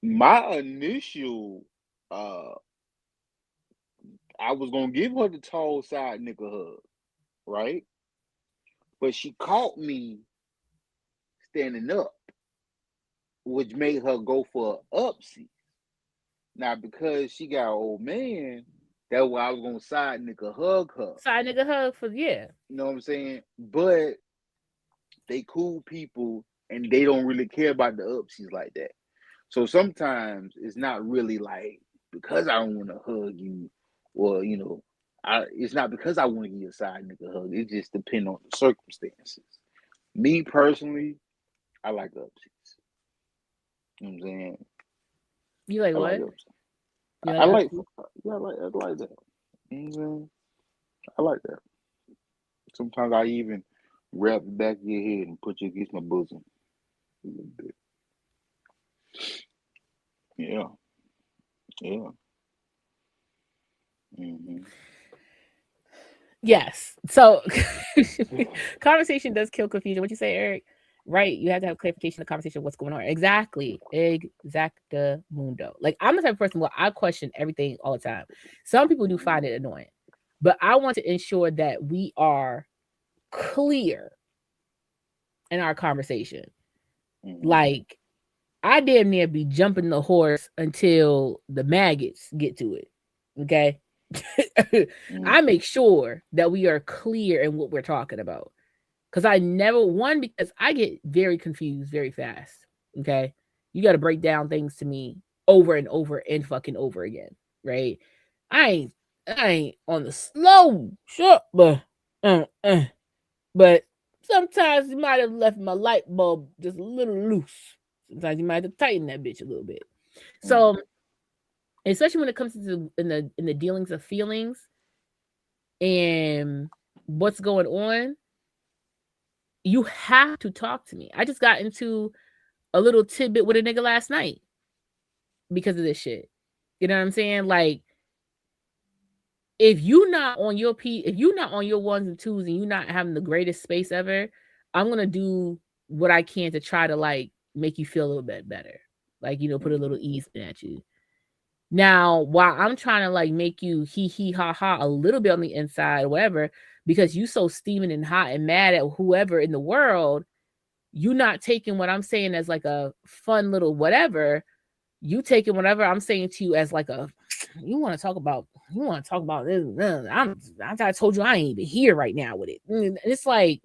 Speaker 2: my initial, I was gonna give her the tall side nigga hug, right? But she caught me standing up, which made her go for an upsie. Now, because she got an old man, that's why I was gonna side nigga hug her.
Speaker 1: Side nigga hug for yeah.
Speaker 2: You know what I'm saying? But they cool people and they don't really care about the upsies like that. So sometimes it's not really like because I don't want to hug you, or it's not because I want to give you a side nigga hug. It just depends on the circumstances. Me personally, I like upsies. You know what I'm saying?
Speaker 1: You like
Speaker 2: I like
Speaker 1: what?
Speaker 2: upsies.
Speaker 1: You
Speaker 2: I like,
Speaker 1: upsies?
Speaker 2: yeah, I like that. You know what I'm saying? I like that. Sometimes I even wrap the back of your head and put you against my bosom a little bit. Yeah, yeah. Mm-hmm.
Speaker 1: Yes. So conversation does kill confusion. What you say, Eric? Right. You have to have clarification of conversation of what's going on. Exactly. Exactamundo. Like I'm the type of person where I question everything all the time. Some people do find it annoying, but I want to ensure that we are clear in our conversation.
Speaker 2: Mm-hmm.
Speaker 1: Like I damn near be jumping the horse until the maggots get to it. Okay. I make sure that we are clear in what we're talking about. Because I never, because I get very confused very fast. Okay. You got to break down things to me over and over and fucking over again. Right. I ain't on the slow shut, but sometimes you might have left my light bulb just a little loose. Sometimes you might have tightened that bitch a little bit. So, especially when it comes to in the dealings of feelings and what's going on, you have to talk to me. I just got into a little tidbit with a nigga last night because of this shit. You know what I'm saying? Like, if you're not on your if you're not on your ones and twos and you're not having the greatest space ever, I'm gonna do what I can to try to like make you feel a little bit better. Like, put a little ease at you. Now, while I'm trying to like make you hee ha ha a little bit on the inside, or whatever, because you so steaming and hot and mad at whoever in the world, you not taking what I'm saying as like a fun little whatever. You taking whatever I'm saying to you as like a you want to talk about this. I told you I ain't even here right now with it. It's like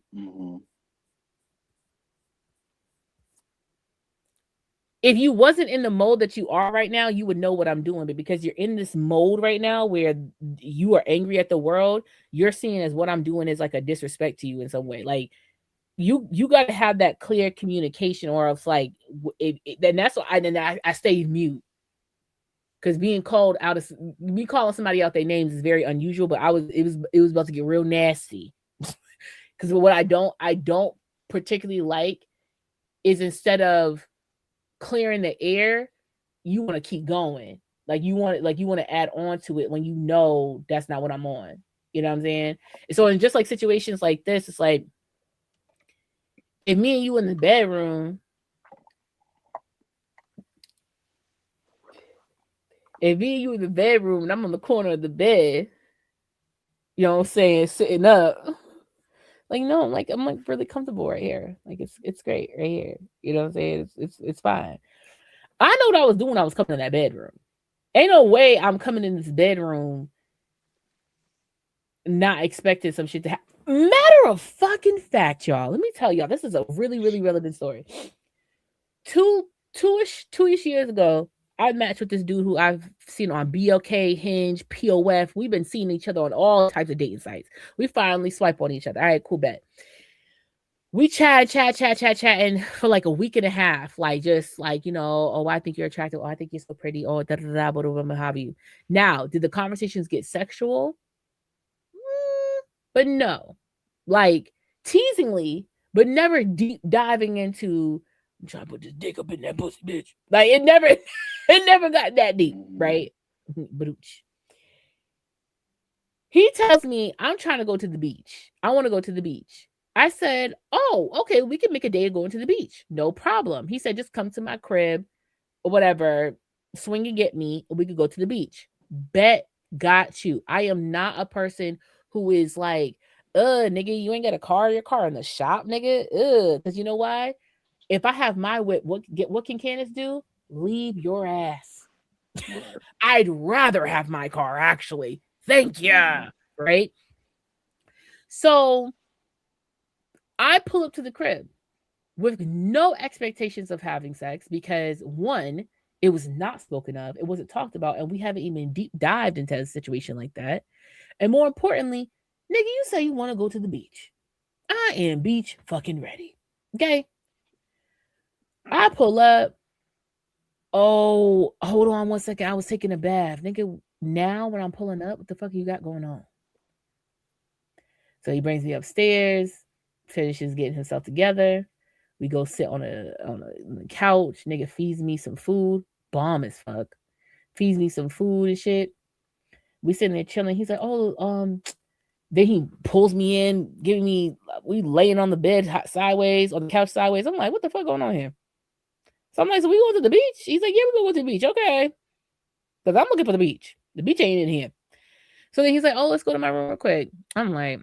Speaker 1: if you wasn't in the mode that you are right now, you would know what I'm doing. But because you're in this mode right now where you are angry at the world, you're seeing as what I'm doing is like a disrespect to you in some way. Like you got to have that clear communication, or else like then that's why I stay mute. Because being called out of me calling somebody out their names is very unusual, but it was about to get real nasty. Because what I don't particularly like is instead of clearing the air, you want to keep going. Like you want to add on to it when you know that's not what I'm on. You know what I'm saying? So in just like situations like this, it's like if me and you in the bedroom, and I'm on the corner of the bed, you know what I'm saying, sitting up. Like, no, I'm like really comfortable right here. Like it's great right here. You know what I'm saying? It's fine. I know what I was doing when I was coming in that bedroom. Ain't no way I'm coming in this bedroom not expecting some shit to happen. Matter of fucking fact, y'all. Let me tell y'all, this is a really, really relevant story. Two-ish years ago, I matched with this dude who I've seen on BLK, Hinge, POF. We've been seeing each other on all types of dating sites. We finally swipe on each other. All right, cool bet. We chatting for like a week and a half. Like, just like, oh, I think you're attractive. Oh, I think you're so pretty. Oh, what have you. Now, did the conversations get sexual? But no. Like, teasingly, but never deep diving into I'm trying to put this dick up in that pussy, bitch. Like it never it never got that deep, right? Brooch. He tells me I'm trying to go to the beach. I want to go to the beach. I said, oh, okay, we can make a day of going to the beach. No problem. He said, just come to my crib or whatever, swing and get me, and we could go to the beach. Bet, got you. I am not a person who is like, nigga, you ain't got a car, your car in the shop, nigga. Because you know why? If I have my whip, what can Candace do? Leave your ass. I'd rather have my car, actually. Thank you. Right? So I pull up to the crib with no expectations of having sex because one, it was not spoken of, it wasn't talked about, and we haven't even deep dived into a situation like that. And more importantly, nigga, you say you want to go to the beach. I am beach fucking ready. Okay. I pull up. Oh, hold on 1 second. I was taking a bath. Nigga, now when I'm pulling up, what the fuck you got going on? So he brings me upstairs, finishes getting himself together. We go sit on the couch. Nigga feeds me some food. Bomb as fuck. Feeds me some food and shit. We sitting there chilling. He's like, oh, then he pulls me in, we laying on the bed sideways, on the couch sideways. I'm like, what the fuck going on here? So I'm like, so we going to the beach? He's like, yeah, we go to the beach. Okay. Because I'm looking for the beach. The beach ain't in here. So then he's like, oh, let's go to my room real quick. I'm like,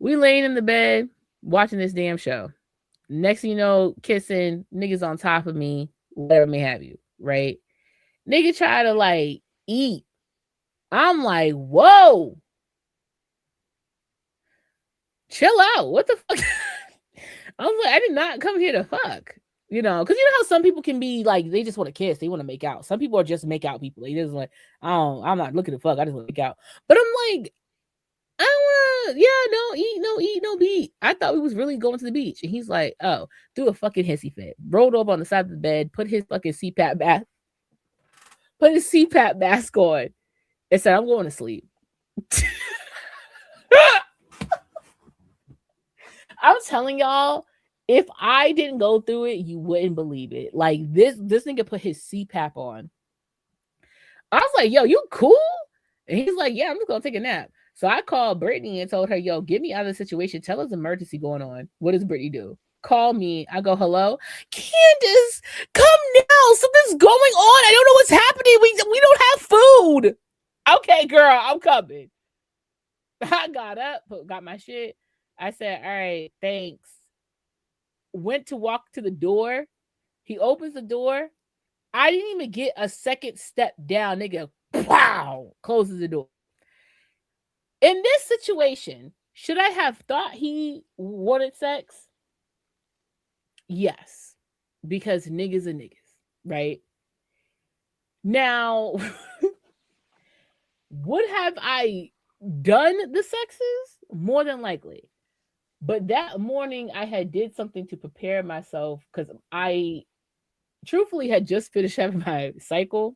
Speaker 1: we laying in the bed watching this damn show. Next thing you know, kissing, niggas on top of me, whatever may have you, right? Nigga try to like eat. I'm like, whoa. Chill out. What the fuck? I was like, I did not come here to fuck. You know, because you know how some people can be like, they just want to kiss, they want to make out. Some people are just make out people. They just like, I'm not looking to fuck, I just want to make out. But I'm like, I don't wanna, no eat, no beat. I thought we was really going to the beach. And he's like, oh, threw a fucking hissy fit. Rolled over on the side of the bed, put his fucking CPAP mask on, and said, I'm going to sleep. I'm telling y'all, if I didn't go through it, you wouldn't believe it. Like this nigga put his CPAP on. I was like, yo, you cool? And he's like, yeah, I'm just gonna take a nap. So I called Brittany and told her, yo, get me out of the situation. Tell us emergency going on. What does Brittany do? Call me. I go, hello? Candace, come now. Something's going on. I don't know what's happening. We don't have food. Okay, girl, I'm coming. I got up, got my shit. I said, all right, thanks. Went to walk to the door. He opens the door. I didn't even get a second step down. Nigga, wow, closes the door. In this situation, should I have thought he wanted sex? Yes, because niggas are niggas, right? Now, would have I done the sexes? More than likely. But that morning I had did something to prepare myself because I truthfully had just finished having my cycle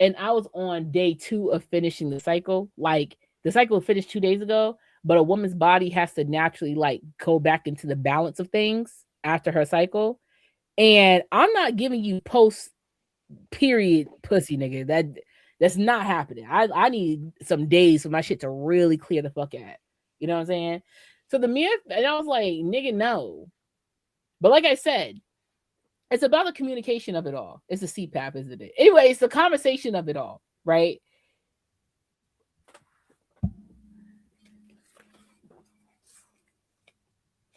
Speaker 1: and I was on day 2 of finishing the cycle. Like the cycle finished 2 days ago, but a woman's body has to naturally like go back into the balance of things after her cycle. And I'm not giving you post period pussy, nigga. That's not happening. I need some days for my shit to really clear the fuck out. You know what I'm saying? So and I was like, nigga, no. But like I said, it's about the communication of it all. It's the CPAP, isn't it? Anyway, it's the conversation of it all, right?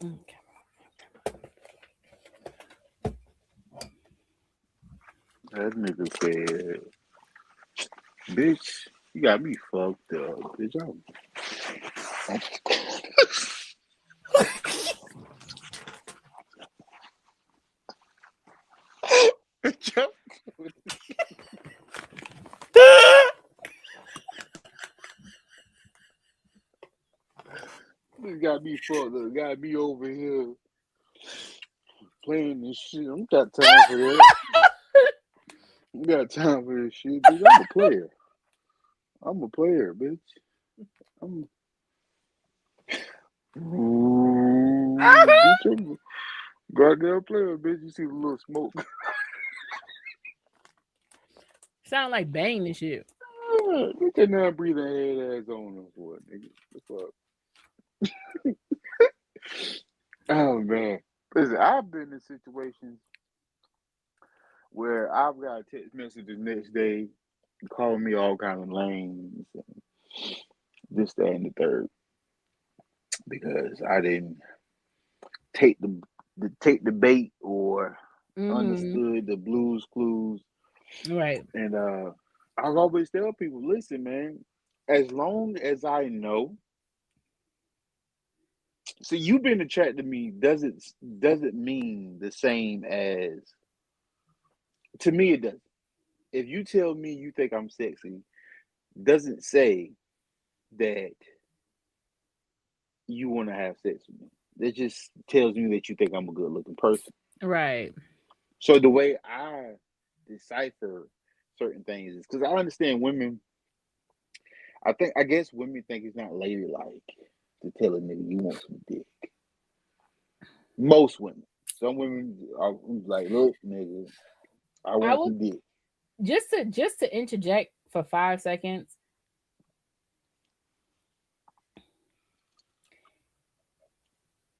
Speaker 1: Okay.
Speaker 2: That nigga said, bitch, you got me fucked up. Bitch, This got me fucked up. Got me over here playing this shit. I don't got time for that. I got time for this shit, bitch. I'm a player, bitch. Ooh, bitch, I'm goddamn player, bitch. You see the little smoke.
Speaker 1: Sound like Bane and shit.
Speaker 2: Get that non breathing head ass on them for it, nigga. What's up? Oh man. Listen, I've been in situations where I've got a text message the next day calling me all kind of names and this, that, and the third because I didn't take the bait or understood the blues clues.
Speaker 1: Right.
Speaker 2: And I'll always tell people, listen, man, as long as I know, so you've been attracted to me doesn't mean the same as, to me it doesn't. If you tell me you think I'm sexy, doesn't say that you want to have sex with me. It just tells me that you think I'm a good looking person.
Speaker 1: Right.
Speaker 2: So the way I decipher certain things is because I understand women. I guess women think it's not ladylike to tell a nigga you want some dick. Most women. Some women are like, look, nigga, I want
Speaker 1: will
Speaker 2: some dick.
Speaker 1: just to interject for 5 seconds.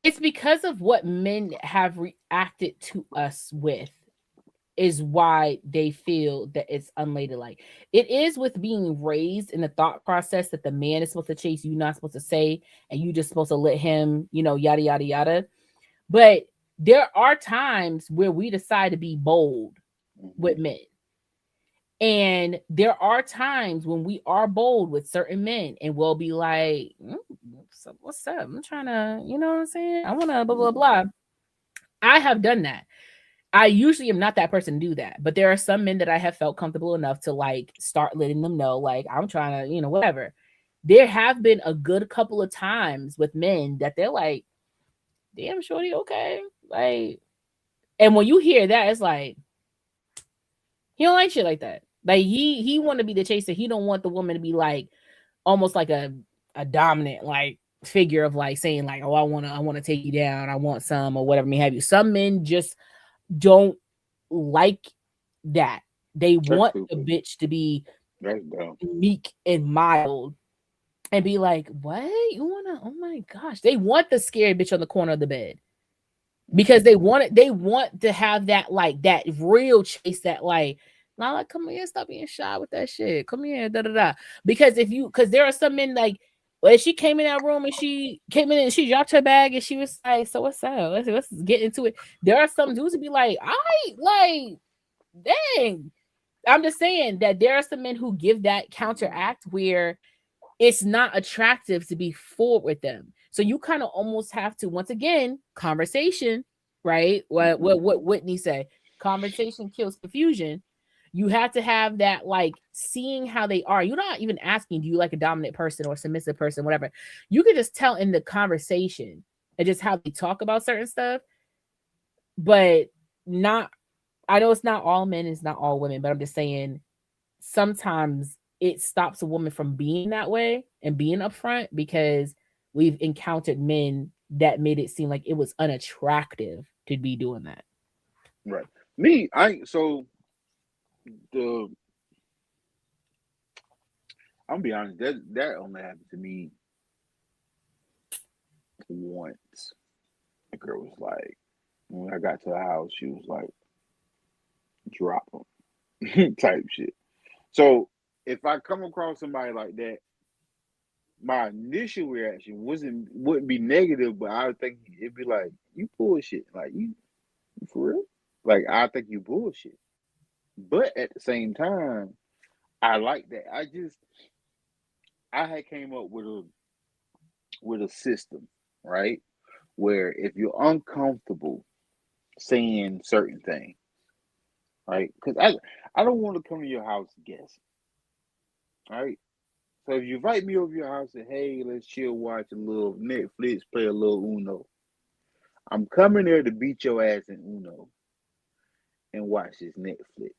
Speaker 1: It's because of what men have reacted to us with is why they feel that it's unladylike. It is with being raised in the thought process that the man is supposed to chase, you not supposed to say, and you just supposed to let him, yada yada yada. But there are times where we decide to be bold with men. And there are times when we are bold with certain men and we'll be like, what's up? I'm trying to, you know what I'm saying? I want to blah, blah, blah. I have done that. I usually am not that person to do that. But there are some men that I have felt comfortable enough to like start letting them know, like, I'm trying to, whatever. There have been a good couple of times with men that they're like, damn, shorty, okay. Like, and when you hear that, it's like, he don't like shit like that. Like he want to be the chaser. He don't want the woman to be like almost like a dominant like figure of like saying like, oh, I want to take you down. I want some or whatever may have you. Some men just don't like that. They want the bitch to be meek and mild and be like, what? You want to, oh my gosh. They want the scary bitch on the corner of the bed. Because they want to have that like that real chase that like, Lala, come here, stop being shy with that shit. Come here, da da da. Because there are some men like, well, she came in that room and she came in and she dropped her bag and she was like, so what's up? Let's get into it. There are some dudes to be like, dang. I'm just saying that there are some men who give that counteract where it's not attractive to be forward with them. So you kind of almost have to, once again, conversation, right? What Whitney said, conversation kills confusion. You have to have that, like, seeing how they are. You're not even asking, do you like a dominant person or submissive person, whatever. You can just tell in the conversation and just how they talk about certain stuff. But I know it's not all men, it's not all women, but I'm just saying sometimes it stops a woman from being that way and being upfront because we've encountered men that made it seem like it was unattractive to be doing that.
Speaker 2: Right. I'm gonna be honest, that only happened to me once. The girl was like, when I got to the house, she was like, drop them type shit. So if I come across somebody like that, my initial reaction wouldn't be negative, but I would think it'd be like, you bullshit. Like you for real? Like I think you bullshit. But at the same time, I like that. I had came up with a system, right? Where if you're uncomfortable saying certain things, right? Because I don't want to come to your house guessing. Right? So if you invite me over your house and hey, let's chill, watch a little Netflix, play a little Uno. I'm coming there to beat your ass in Uno and watch this Netflix.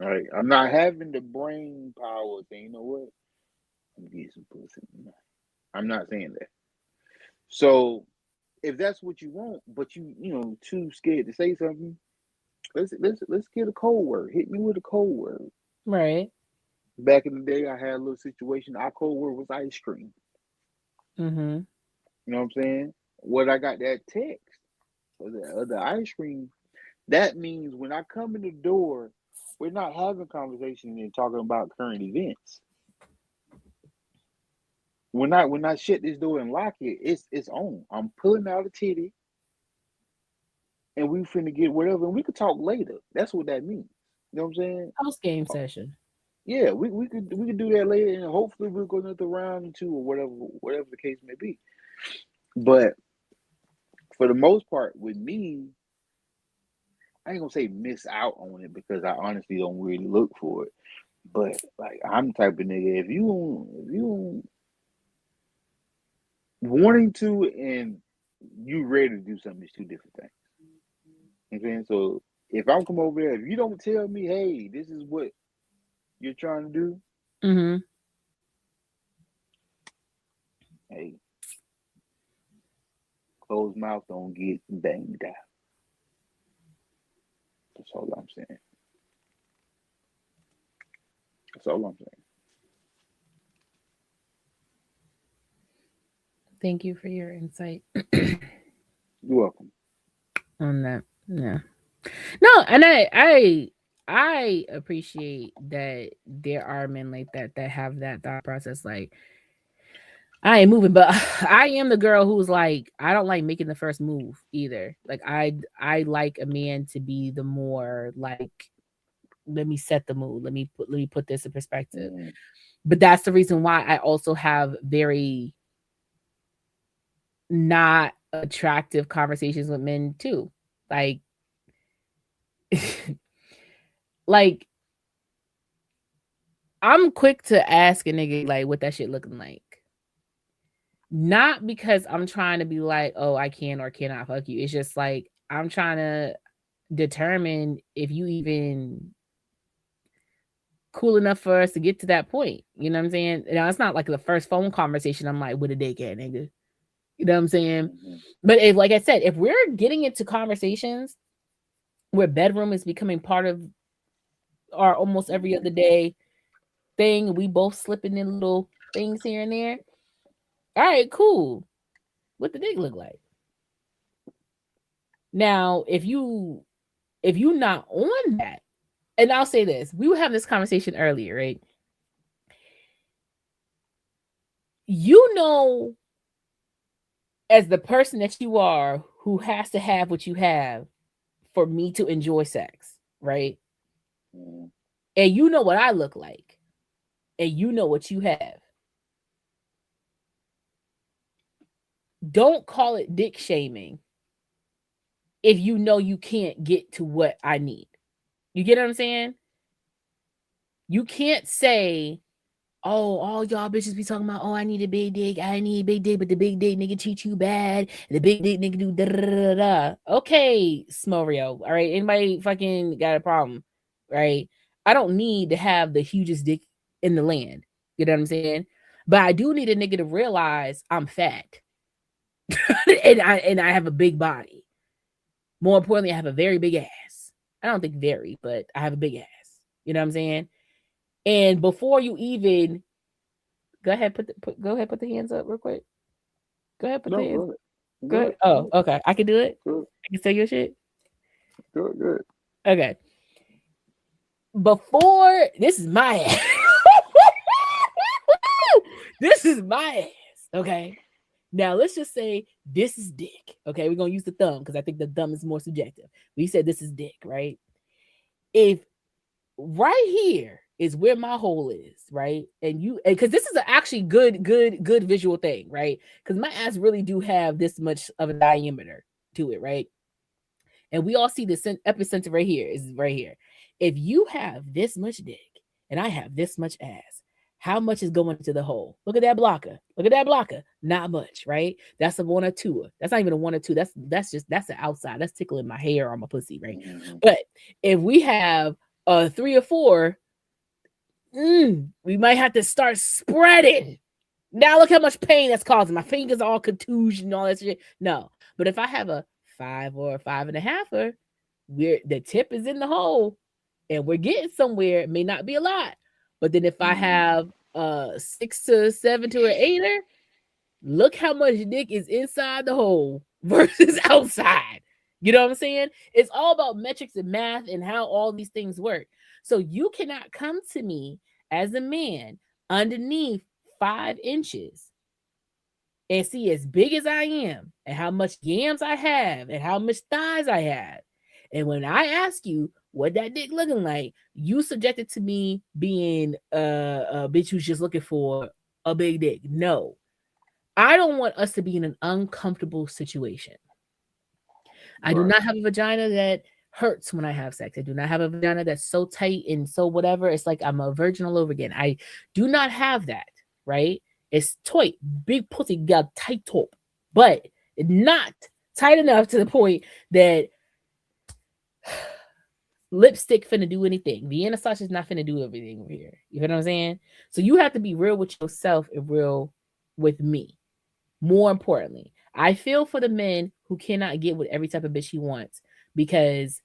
Speaker 2: All right. I'm not having the brain power thing. You know what? I'm gonna get some pussy tonight. I'm not saying that. So if that's what you want, but you know too scared to say something, let's get a code word. Hit me with a code word.
Speaker 1: Right.
Speaker 2: Back in the day, I had a little situation. Our code word was ice cream.
Speaker 1: Mm-hmm.
Speaker 2: You know what I'm saying? When I got that text of the ice cream, that means when I come in the door, we're not having conversation and talking about current events. When I shut this door and lock it, it's on. I'm pulling out a titty, and we finna get whatever, and we could talk later. That's what that means. You know what I'm saying?
Speaker 1: Post game session.
Speaker 2: Yeah, we could do that later, and hopefully we'll go another round or two or whatever the case may be. But for the most part, with me, I ain't gonna say miss out on it because I honestly don't really look for it. But like I'm the type of nigga, if you wanting to and you ready to do something, it's two different things. You know what I'm saying? So if I'm come over there, if you don't tell me, hey, this is what you're trying to do,
Speaker 1: Mm-hmm.
Speaker 2: hey, closed mouth don't get banged out. That's all I'm saying. That's all I'm saying.
Speaker 1: Thank you for your insight
Speaker 2: You're welcome.
Speaker 1: on that. Yeah. No, and I appreciate that there are men like that have that thought process. Like, I ain't moving, but I am the girl who's like, I don't like making the first move either. Like, I like a man to be the more like, let me set the mood. Let me put this in perspective.
Speaker 2: Mm.
Speaker 1: But that's the reason why I also have very not attractive conversations with men too. Like, like I'm quick to ask a nigga like what that shit looking like. Not because I'm trying to be like, oh, I can or cannot fuck you. It's just like I'm trying to determine if you even cool enough for us to get to that point. You know what I'm saying? Now it's not like the first phone conversation. I'm like, with a dick at, nigga. You know what I'm saying?
Speaker 2: Mm-hmm.
Speaker 1: But if, like I said, if we're getting into conversations where bedroom is becoming part of our almost every other day thing, we both slipping in little things here and there. All right, cool. What the dick look like? Now, if you not on that, and I'll say this, we were having this conversation earlier, right? You know, as the person that you are, who has to have what you have for me to enjoy sex, right?
Speaker 2: Mm-hmm.
Speaker 1: And you know what I look like, and you know what you have. Don't call it dick shaming if you know you can't get to what I need. You get what I'm saying? You can't say, oh, all y'all bitches be talking about, oh, I need a big dick, I need a big dick, but the big dick nigga treat you bad, and the big dick nigga do da da da da. Okay, Smorio, all right? Anybody fucking got a problem, right? I don't need to have the hugest dick in the land. You know what I'm saying? But I do need a nigga to realize I'm fat. and I have a big body. More importantly, I have a very big ass. I don't think very, but I have a big ass. You know what I'm saying? And before you even go ahead, put the hands up real quick. Go ahead, put the hands. Go ahead. Oh, okay. I can do it.
Speaker 2: Good.
Speaker 1: I can say your shit.
Speaker 2: Good.
Speaker 1: Okay. Before this is my ass. This is my ass. Okay. Now let's just say this is dick. Okay, we're gonna use the thumb because I think the thumb is more subjective. We said this is dick, right? If right here is where my hole is, right? And you, because this is an actually good visual thing, right? Because my ass really do have this much of a diameter to it, right? And we all see the epicenter right here is right here. If you have this much dick and I have this much ass, how much is going into the hole? Look at that blocker. Look at that blocker. Not much, right? That's a 1 or 2. That's not even a 1 or 2. That's the outside. That's tickling my hair or my pussy, right?
Speaker 2: Mm-hmm.
Speaker 1: But if we have a 3 or 4, we might have to start spreading. Now look how much pain that's causing. My fingers all contused and all that shit. No. But if I have a 5 or a 5.5, where the tip is in the hole and we're getting somewhere, it may not be a lot. But then if I have a 6 to 7 to an 8, look how much dick is inside the hole versus outside. You know what I'm saying? It's all about metrics and math and how all these things work. So you cannot come to me as a man underneath 5 inches and see as big as I am and how much yams I have and how much thighs I have. And when I ask you what that dick looking like, you subjected to me being a bitch who's just looking for a big dick. No. I don't want us to be in an uncomfortable situation. I do not have a vagina that hurts when I have sex. I do not have a vagina that's so tight and so whatever. It's like I'm a virgin all over again. I do not have that, right? It's tight, big pussy, got tight top, but not tight enough to the point that lipstick finna do anything. Vienna sausage is not finna do everything over here. You know what I'm saying? So you have to be real with yourself and real with me. More importantly, I feel for the men who cannot get with every type of bitch he wants because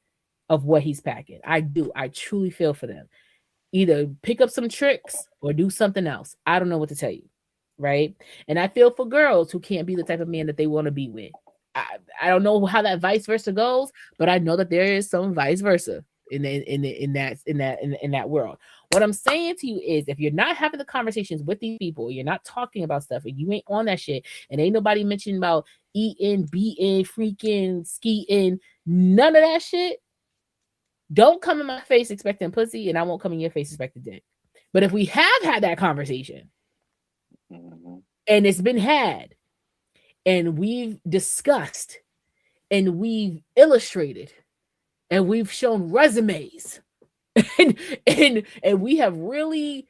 Speaker 1: of what he's packing. I do. I truly feel for them. Either pick up some tricks or do something else. I don't know what to tell you, right? And I feel for girls who can't be the type of man that they want to be with. I don't know how that vice versa goes, but I know that there is some vice versa in that world. What I'm saying to you is, if you're not having the conversations with these people, you're not talking about stuff, and you ain't on that shit, and ain't nobody mentioning about eating, beating, freaking, skeeting, none of that shit. Don't come in my face expecting pussy, and I won't come in your face expecting dick. But if we have had that conversation, and it's been had, and we've discussed, and we've illustrated, and we've shown resumes, and we have really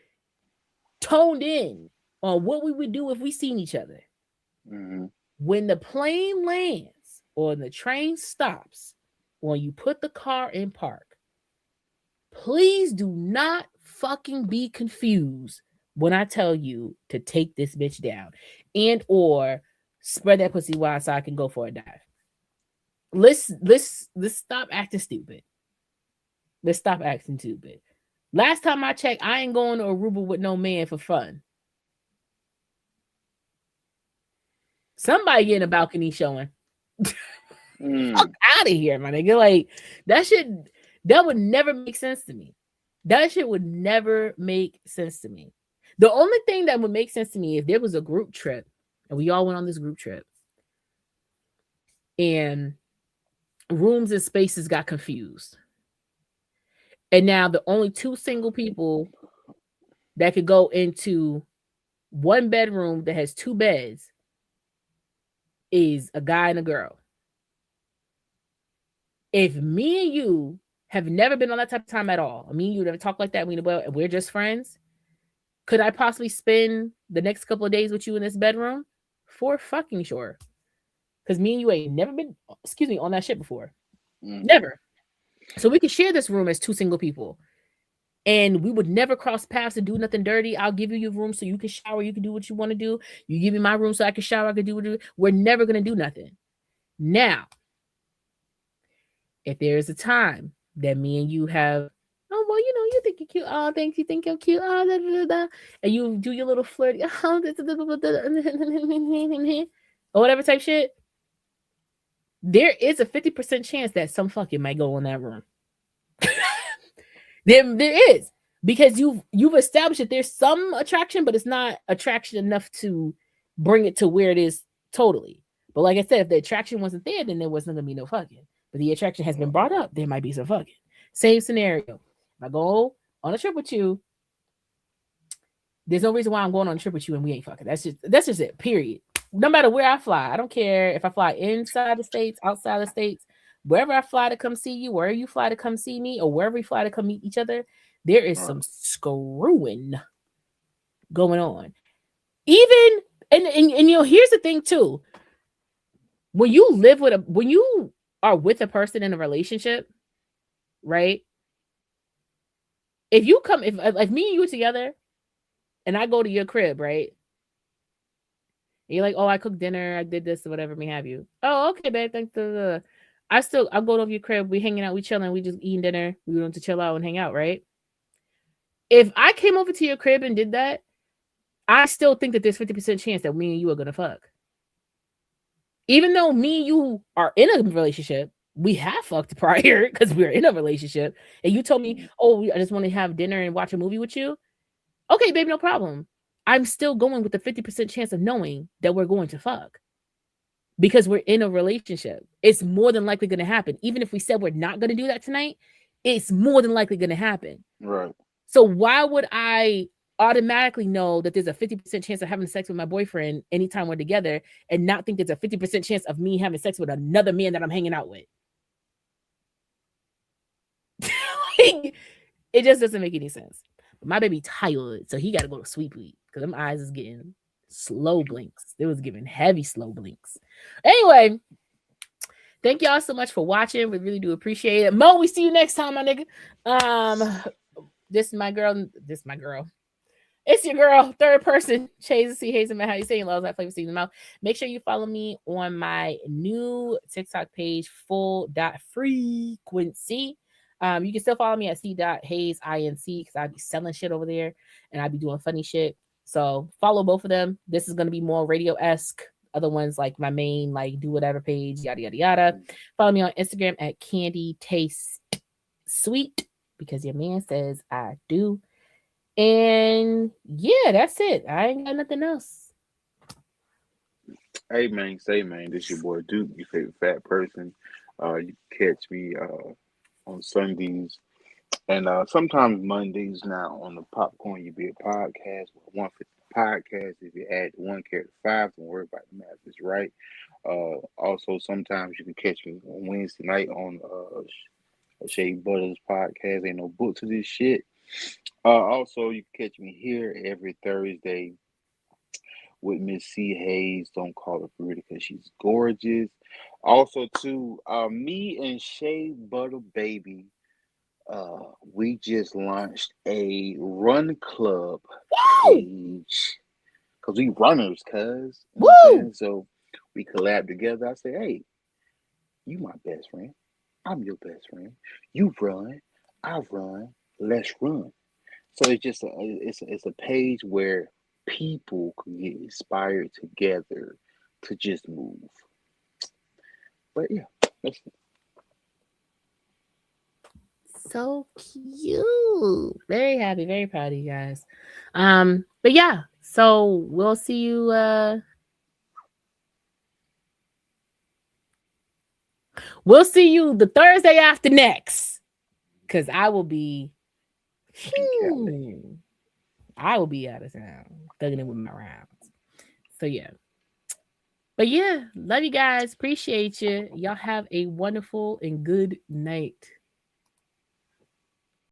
Speaker 1: toned in on what we would do if we seen each other. When the plane lands or the train stops, when you put the car in park, please do not fucking be confused when I tell you to take this bitch down and or spread that pussy wide so I can go for a dive. Let's stop acting stupid. Let's stop acting stupid. Last time I checked, I ain't going to Aruba with no man for fun. Somebody getting a balcony showing. Fuck out of here, my nigga. Like, that would never make sense to me. That shit would never make sense to me. The only thing that would make sense to me if there was a group trip and we all went on this group trip and rooms and spaces got confused. And now the only 2 single people that could go into one bedroom that has 2 beds is a guy and a girl. If me and you have never been on that type of time at all, me and you never talk like that, we're just friends, could I possibly spend the next couple of days with you in this bedroom? For fucking sure. Because me and you ain't never been, on that shit before. Never. So we could share this room as 2 single people. And we would never cross paths and do nothing dirty. I'll give you your room so you can shower. You can do what you want to do. You give me my room so I can shower. I can do what I do. We're never going to do nothing. Now, if there is a time that me and you have, oh, well, you think you're cute. Oh, thanks. You think you're cute. Oh, da, da, da, da. And you do your little flirty, oh, da, da, da, da, da, or whatever type shit. There is a 50% chance that some fucking might go in that room. There is, because you've established that there's some attraction, but it's not attraction enough to bring it to where it is totally. But like I said, if the attraction wasn't there, then there wasn't gonna be no fucking. But the attraction has been brought up, there might be some fucking. Same scenario. If I go on a trip with you, there's no reason why I'm going on a trip with you and we ain't fucking. That's just it. Period. No matter where I fly, I don't care if I fly inside the states, outside the states. Wherever I fly to come see you, wherever you fly to come see me, or wherever we fly to come meet each other, there is some screwing going on. Even and here's the thing too. When you are with a person in a relationship, right? If me and you together, and I go to your crib, right? And you're like, oh, I cooked dinner, I did this or whatever, may have you. Oh, okay, babe. Thanks. I'll go over your crib. We hanging out, we chilling, we just eating dinner. We want to chill out and hang out, right? If I came over to your crib and did that, I still think that there's 50% chance that me and you are gonna fuck. Even though me and you are in a relationship, we have fucked prior because we're in a relationship. And you told me, oh, I just want to have dinner and watch a movie with you. Okay, baby, no problem. I'm still going with the 50% chance of knowing that we're going to fuck because we're in a relationship. It's more than likely going to happen. Even if we said we're not going to do that tonight, it's more than likely going to happen.
Speaker 2: Right.
Speaker 1: So why would I automatically know that there's a 50% chance of having sex with my boyfriend anytime we're together and not think there's a 50% chance of me having sex with another man that I'm hanging out with? Like, it just doesn't make any sense. But my baby tired, so he got to go to sleep because them eyes is getting slow blinks. It was giving heavy slow blinks. Anyway, thank y'all so much for watching. We really do appreciate it. Mo, we see you next time, my nigga. This is my girl. It's your girl, third person, Chase C. Hazelman. How you saying? Loves that flavor season mouth. Make sure you follow me on my new TikTok page, full.frequency. You can still follow me at c.hazeINC because I be selling shit over there and I be doing funny shit. So follow both of them. This is going to be more radio-esque. Other ones like my main, like do whatever page, yada, yada, yada. Follow me on Instagram at Candy Taste Sweet because your man says I do. And yeah, that's it. I ain't got nothing else.
Speaker 2: Hey man, this your boy Duke, your favorite fat person. You can catch me on Sundays and sometimes Mondays now on the Popcorn You Be a Podcast, 150 podcast. If you add 1 carry 5, don't worry about the math, it's right. Also sometimes you can catch me on Wednesday night on Shea Butters podcast. Ain't no book to this shit. Also you can catch me here every Thursday with Miss C. Hayes. Don't call her pretty because she's gorgeous. Also, too, me and Shea Butter Baby, we just launched a run club page because we runners, cuz. You know what I'm saying? So we collab together. I say, hey, you my best friend. I'm your best friend. You run, I run. Let's run. So it's just it's a page where people can get inspired together to just move. But yeah, that's it.
Speaker 1: So cute. Very happy, very proud of you guys. But yeah, so we'll see you the Thursday after next. Cause I will be out of town, thugging it with my rounds. So yeah. But yeah, love you guys. Appreciate you. Y'all have a wonderful and good night.